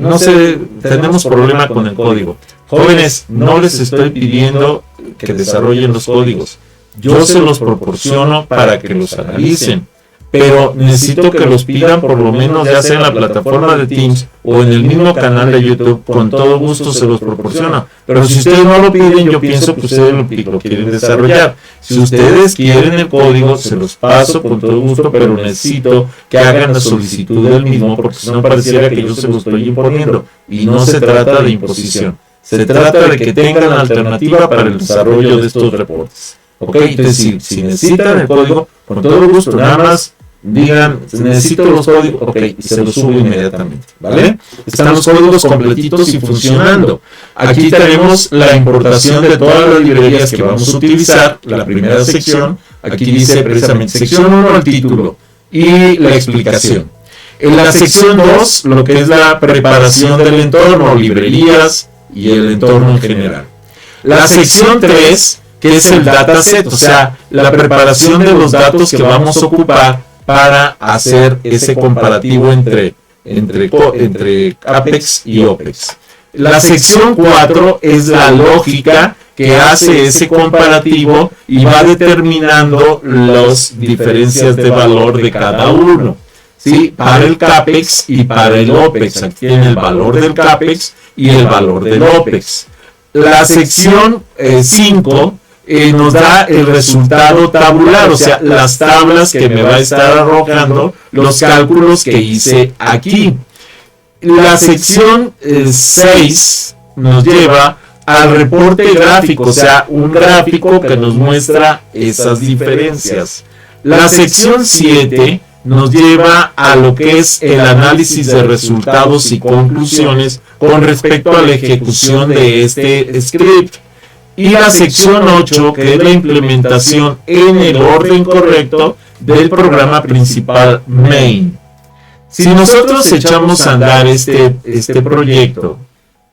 tenemos problema con el código. Jóvenes, no les estoy pidiendo que desarrollen los códigos. Yo se los proporciono para que los analicen, pero necesito que los pidan por lo menos ya sea en la plataforma de Teams o en el mismo canal de YouTube. Con todo gusto se los proporciono. Pero si ustedes no lo piden, yo pienso que ustedes lo quieren desarrollar. Si ustedes quieren el código, se los paso con todo gusto, pero necesito que hagan la solicitud del mismo, porque si no pareciera que yo se lo estoy imponiendo. Y no se trata de imposición. Se trata de que tengan alternativa para el desarrollo de estos reportes. ¿Ok? Entonces, si necesitan el código, con todo gusto, nada más digan, necesito los códigos, ok, y se los subo inmediatamente, ¿vale? Están los códigos completitos y funcionando. Aquí tenemos la importación de todas las librerías que vamos a utilizar, la primera sección, aquí dice precisamente sección 1, el título, y la explicación. En la sección 2, lo que es la preparación del entorno, librerías y el entorno en general. La sección 3, que es el dataset, o sea, la preparación de los datos que vamos a ocupar para hacer ese comparativo entre CAPEX y OPEX. La sección 4 es la lógica que hace ese comparativo y va determinando las diferencias de valor de cada uno, ¿sí? Para el CAPEX y para el OPEX. Aquí tiene el valor del CAPEX y el valor del OPEX. La sección 5 nos da el resultado tabular, o sea, las tablas que me va a estar arrojando los cálculos que hice aquí. La sección 6 nos lleva al reporte gráfico, o sea, un gráfico que nos muestra esas diferencias. La sección 7 nos lleva a lo que es el análisis de resultados y conclusiones con respecto a la ejecución de este script. Y la sección 8, que es la implementación en el orden correcto del programa principal main. Si nosotros echamos a andar este proyecto,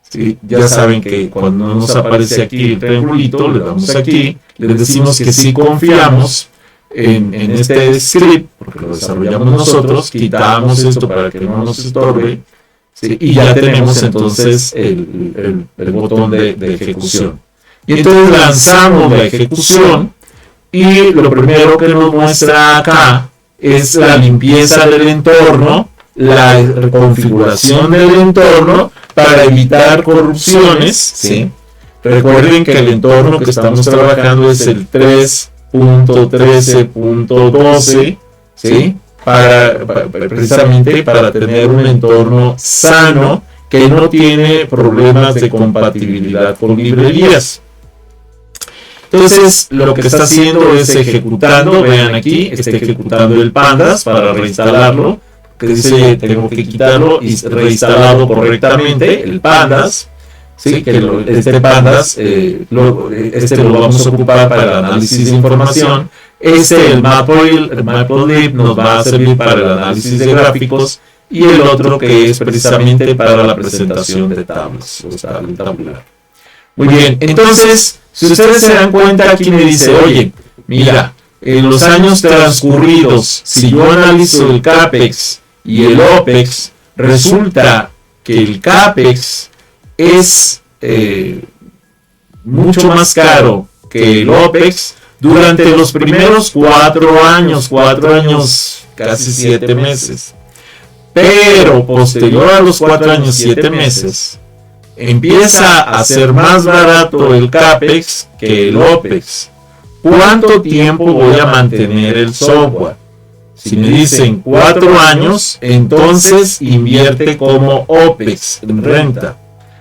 ¿sí? Ya saben que cuando nos aparece aquí el triangulito, le damos aquí, le decimos que sí confiamos en este script, porque lo desarrollamos nosotros, quitamos esto para que no nos estorbe, ¿sí? Y ya tenemos entonces el botón de ejecución. Y entonces lanzamos la ejecución y lo primero que nos muestra acá es la limpieza del entorno, la configuración del entorno para evitar corrupciones, ¿sí? Recuerden que el entorno que estamos trabajando es el 3.13.12, ¿sí? Precisamente para tener un entorno sano que no tiene problemas de compatibilidad con librerías. Entonces, lo que está haciendo es ejecutando, vean aquí, está ejecutando el Pandas para reinstalarlo, que dice, tengo que quitarlo y reinstalarlo correctamente, el Pandas, ¿sí? Que este Pandas, lo vamos a ocupar para el análisis de información. El Matplotlib nos va a servir para el análisis de gráficos, y el otro que es precisamente para la presentación de tablas, o sea, el tabular. Muy bien, entonces, si ustedes se dan cuenta, aquí me dice, oye, mira, en los años transcurridos, si yo analizo el CAPEX y el OPEX, resulta que el CAPEX es mucho más caro que el OPEX durante los primeros 4 años, casi 7 meses. Pero posterior a los 4 años, 7 meses, empieza a ser más barato el CAPEX que el OPEX. ¿cuánto tiempo voy a mantener el software? Si me dicen 4 años, entonces invierte como OPEX, en renta.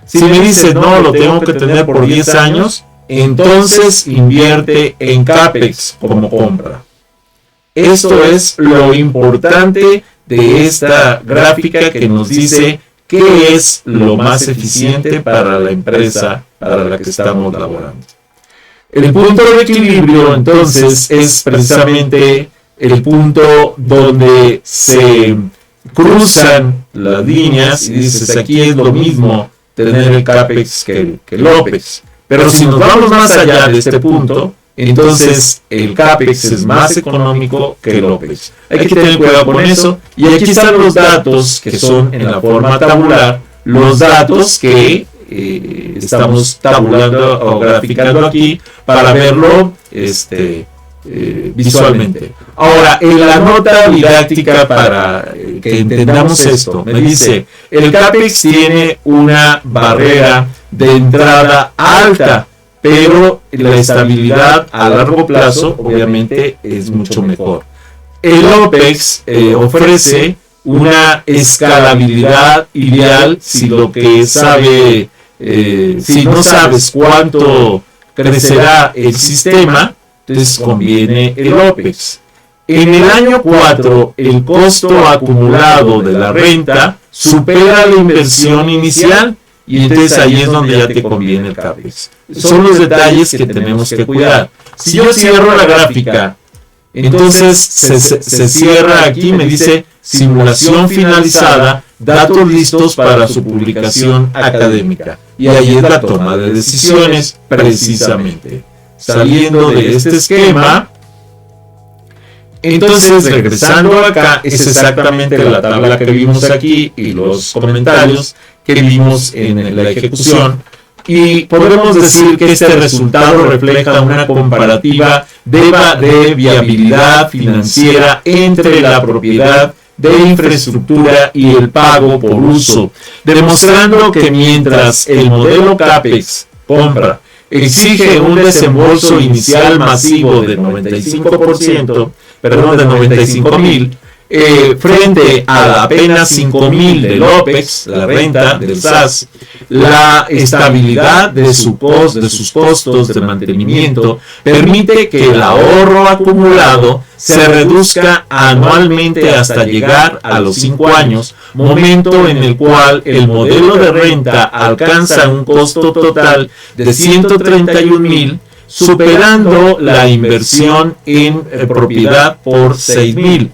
Si me dicen, no, lo tengo que tener por 10 años, entonces invierte en CAPEX como compra. Esto es lo importante de esta gráfica que nos dice qué es lo más eficiente para la empresa para la que estamos laborando. El punto de equilibrio, entonces, es precisamente el punto donde se cruzan las líneas y dices, aquí es lo mismo tener el CAPEX que el OPEX. Pero si nos vamos más allá de este punto, entonces el CAPEX es más económico que el OPEX. Hay que tener cuidado con eso. Y aquí están los datos que son en la forma tabular, los datos que estamos tabulando o graficando aquí para verlo visualmente. Ahora, en la nota didáctica para que entendamos esto, me dice, el CAPEX tiene una barrera de entrada alta, pero la estabilidad a largo plazo obviamente es mucho mejor. El OPEX ofrece una escalabilidad ideal si lo que sabe, si no sabes cuánto crecerá el sistema, entonces conviene el OPEX. En el año 4, el costo acumulado de la renta supera la inversión inicial y entonces ahí es donde ya te conviene el CAPEX. Son los detalles que tenemos que cuidar. Si yo cierro la gráfica, entonces se cierra aquí, me dice simulación finalizada, datos listos para su publicación académica. Y ahí es la toma de decisiones precisamente. Saliendo de este esquema, entonces regresando acá, es exactamente la tabla que vimos aquí y los comentarios que vimos en la ejecución. Y podemos decir que este resultado refleja una comparativa de viabilidad financiera entre la propiedad de infraestructura y el pago por uso, demostrando que mientras el modelo CAPEX compra exige un desembolso inicial masivo del 95%, perdón, de 95,000, frente a apenas 5,000 del OPEX, la renta del SaaS, la estabilidad de sus costos de mantenimiento permite que el ahorro acumulado se reduzca anualmente hasta llegar a los 5 años, momento en el cual el modelo de renta alcanza un costo total de 131,000, superando la inversión en propiedad por 6,000.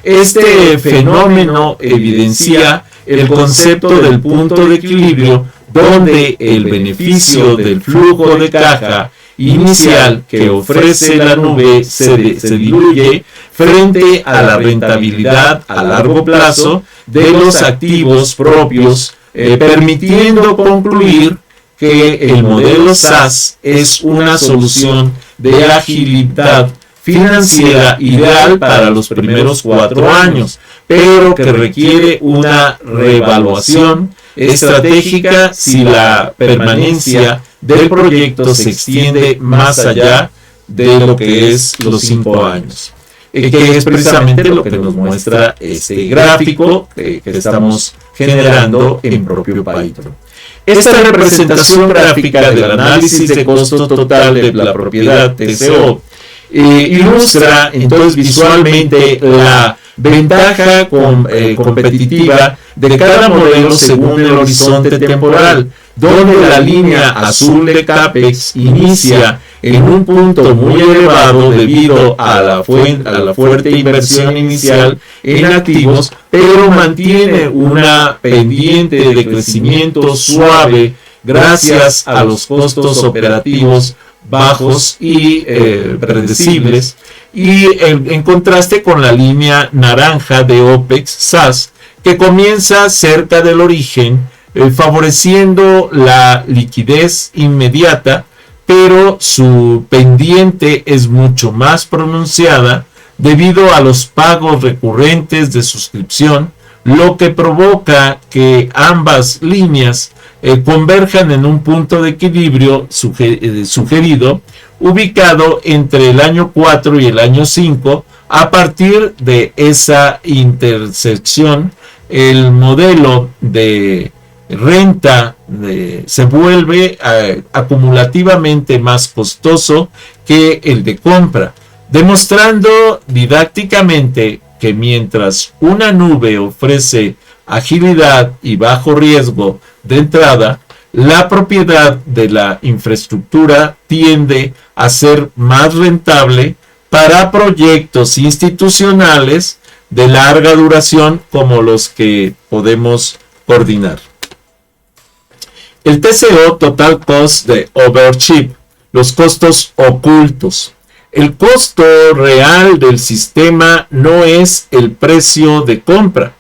Este fenómeno evidencia el concepto del punto de equilibrio, donde el beneficio del flujo de caja inicial que ofrece la nube se diluye frente a la rentabilidad a largo plazo de los activos propios, permitiendo concluir que el modelo SaaS es una solución de agilidad financiera ideal para los primeros 4 años, pero que requiere una reevaluación estratégica si la permanencia del proyecto se extiende más allá de lo que es los 5 años. Que es precisamente lo que nos muestra este gráfico que estamos generando en propio Python. Esta representación gráfica del análisis de costo total de la propiedad TCO ilustra entonces visualmente la ventaja competitiva de cada modelo según el horizonte temporal, donde la línea azul de CAPEX inicia en un punto muy elevado debido a la fuerte inversión inicial en activos, pero mantiene una pendiente de crecimiento suave gracias a los costos operativos bajos y predecibles, y en contraste con la línea naranja de OPEX SaaS, que comienza cerca del origen, favoreciendo la liquidez inmediata, pero su pendiente es mucho más pronunciada debido a los pagos recurrentes de suscripción, lo que provoca que ambas líneas converjan en un punto de equilibrio sugerido ubicado entre el año 4 y el año 5. A partir de esa intersección, el modelo de renta se vuelve acumulativamente más costoso que el de compra, demostrando didácticamente que mientras una nube ofrece agilidad y bajo riesgo de entrada, la propiedad de la infraestructura tiende a ser más rentable para proyectos institucionales de larga duración como los que podemos coordinar. El TCO, Total Cost de Ownership, los costos ocultos. El costo real del sistema no es el precio de compra.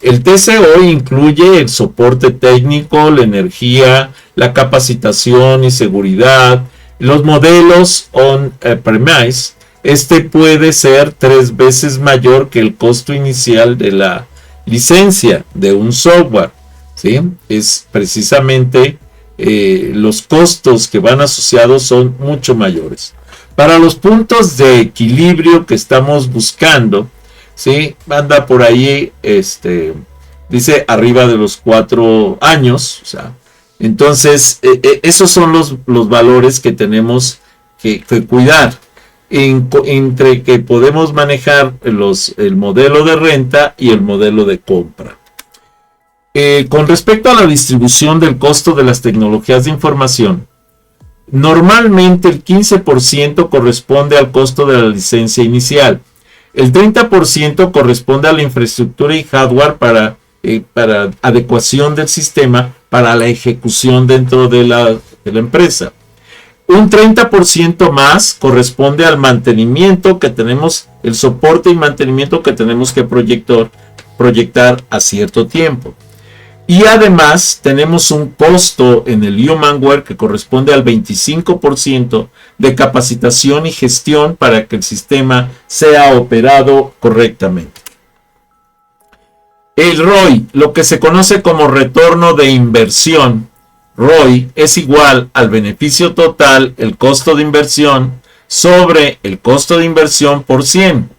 El TCO incluye el soporte técnico, la energía, la capacitación y seguridad, los modelos on-premise. Este puede ser 3 veces mayor que el costo inicial de la licencia de un software, ¿sí? Es precisamente los costos que van asociados son mucho mayores. Para los puntos de equilibrio que estamos buscando, ¿sí? Anda por ahí, dice arriba de los 4 años, o sea, entonces esos son los valores que tenemos que cuidar. Entre que podemos manejar el modelo de renta y el modelo de compra. Con respecto a la distribución del costo de las tecnologías de información, normalmente el 15% corresponde al costo de la licencia inicial, el 30% corresponde a la infraestructura y hardware para adecuación del sistema para la ejecución dentro de la empresa. Un 30% más corresponde al mantenimiento que tenemos, el soporte y mantenimiento que tenemos que proyectar a cierto tiempo. Y además tenemos un costo en el Humanware que corresponde al 25% de capacitación y gestión para que el sistema sea operado correctamente. El ROI, lo que se conoce como retorno de inversión, ROI es igual al beneficio total, el costo de inversión, sobre el costo de inversión por 100.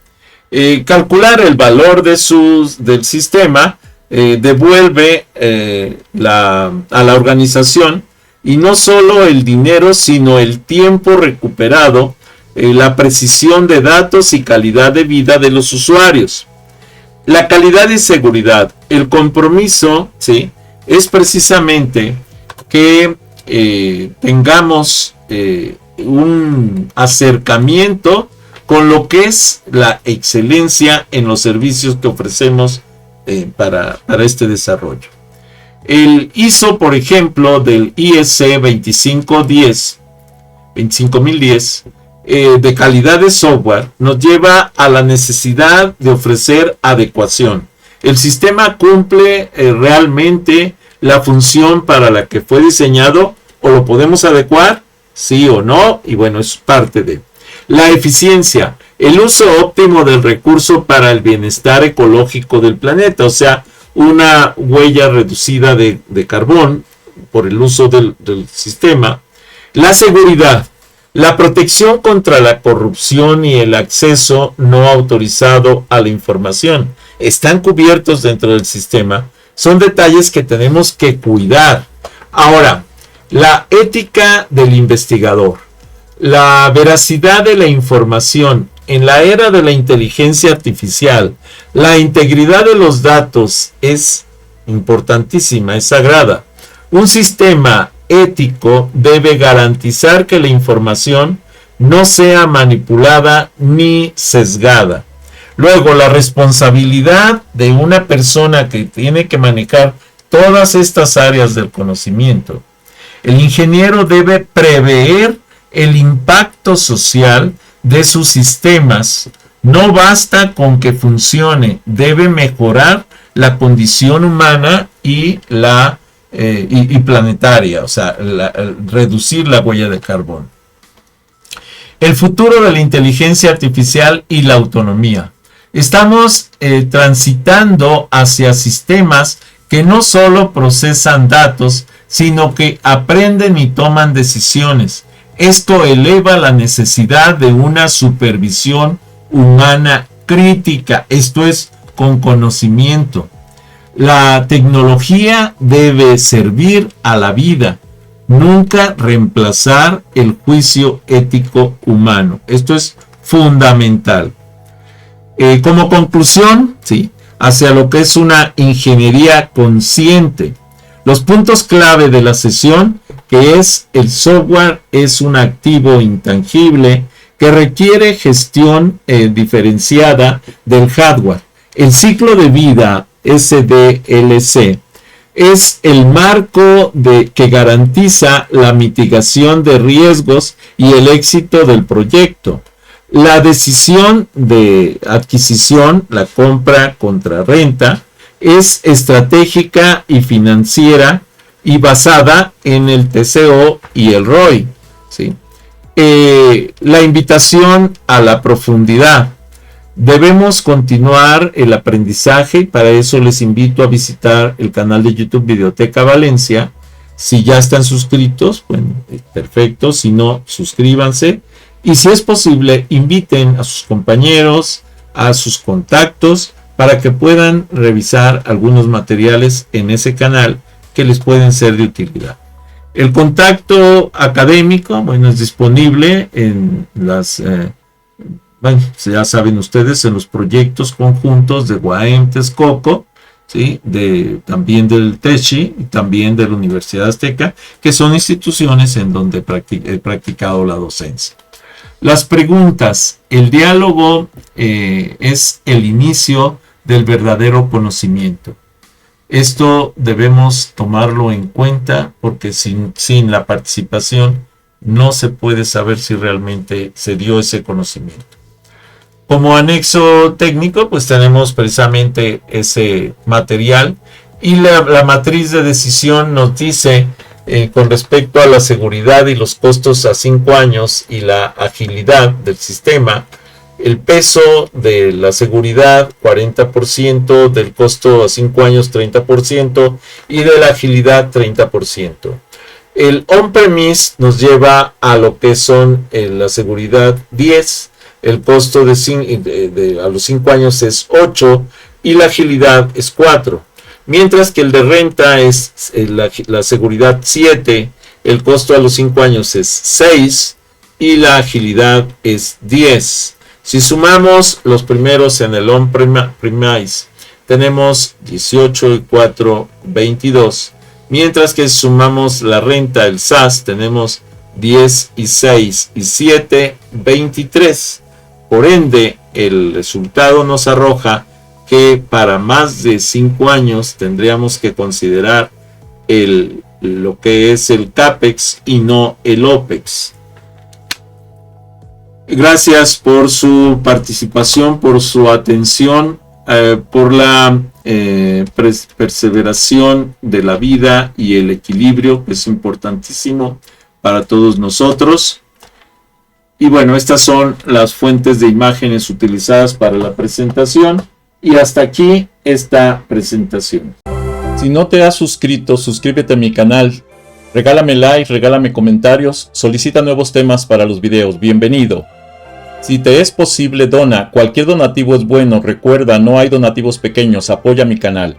Calcular el valor del sistema devuelve a la organización y no solo el dinero, sino el tiempo recuperado, la precisión de datos y calidad de vida de los usuarios. La calidad y seguridad, el compromiso, ¿sí?, es precisamente que tengamos un acercamiento con lo que es la excelencia en los servicios que ofrecemos para este desarrollo. El ISO, por ejemplo, del IEC 25010 de calidad de software nos lleva a la necesidad de ofrecer adecuación. El sistema cumple realmente la función para la que fue diseñado, o lo podemos adecuar, sí o no, y bueno, es parte de la eficiencia, el uso óptimo del recurso para el bienestar ecológico del planeta, o sea, una huella reducida de carbón por el uso del sistema. La seguridad, la protección contra la corrupción y el acceso no autorizado a la información están cubiertos dentro del sistema. Son detalles que tenemos que cuidar. Ahora, la ética del investigador, la veracidad de la información en la era de la inteligencia artificial, la integridad de los datos es importantísima, es sagrada. Un sistema ético debe garantizar que la información no sea manipulada ni sesgada. Luego, la responsabilidad de una persona que tiene que manejar todas estas áreas del conocimiento. El ingeniero debe prever el impacto social de sus sistemas. No basta con que funcione, debe mejorar la condición humana y planetaria, o sea, reducir la huella de carbón. El futuro de la inteligencia artificial y la autonomía. Estamos transitando hacia sistemas que no solo procesan datos, sino que aprenden y toman decisiones. Esto eleva la necesidad de una supervisión humana crítica, esto es, con conocimiento. La tecnología debe servir a la vida, nunca reemplazar el juicio ético humano. Esto es fundamental. Como conclusión, sí, hacia lo que es una ingeniería consciente. Los puntos clave de la sesión, que es el software es un activo intangible que requiere gestión diferenciada del hardware. El ciclo de vida SDLC es el marco que garantiza la mitigación de riesgos y el éxito del proyecto. La decisión de adquisición, la compra contra renta, es estratégica y financiera y basada en el TCO y el ROI. ¿Sí? La invitación a la profundidad. Debemos continuar el aprendizaje y para eso les invito a visitar el canal de YouTube Videoteca Valencia. Si ya están suscritos, bueno, perfecto. Si no, suscríbanse. Y si es posible, inviten a sus compañeros, a sus contactos, para que puedan revisar algunos materiales en ese canal que les pueden ser de utilidad. El contacto académico, bueno, es disponible en las, bueno, ya saben ustedes, en los proyectos conjuntos de UAM Texcoco, ¿sí? También del TECHI y también de la Universidad Azteca, que son instituciones en donde he practicado la docencia. Las preguntas. El diálogo es el inicio del verdadero conocimiento. Esto debemos tomarlo en cuenta porque sin la participación no se puede saber si realmente se dio ese conocimiento. Como anexo técnico, pues tenemos precisamente ese material y la matriz de decisión nos dice con respecto a la seguridad y los costos a 5 años y la agilidad del sistema, el peso de la seguridad 40%, del costo a 5 años 30% y de la agilidad 30%. El on-premise nos lleva a lo que son la seguridad 10, el costo a los 5 años es 8 y la agilidad es 4. Mientras que el de renta es la seguridad 7, el costo a los 5 años es 6 y la agilidad es 10. Si sumamos los primeros en el on-premise, tenemos 18 y 4, 22. Mientras que si sumamos la renta, el SaaS, tenemos 10 y 6 y 7, 23. Por ende, el resultado nos arroja que para más de 5 años tendríamos que considerar lo que es el CAPEX y no el OPEX. Gracias por su participación, por su atención, por la perseveración de la vida y el equilibrio, que es importantísimo para todos nosotros. Y bueno, estas son las fuentes de imágenes utilizadas para la presentación. Y hasta aquí esta presentación. Si no te has suscrito, suscríbete a mi canal. Regálame like, regálame comentarios, solicita nuevos temas para los videos. Bienvenido. Si te es posible, dona. Cualquier donativo es bueno. Recuerda, no hay donativos pequeños. Apoya mi canal.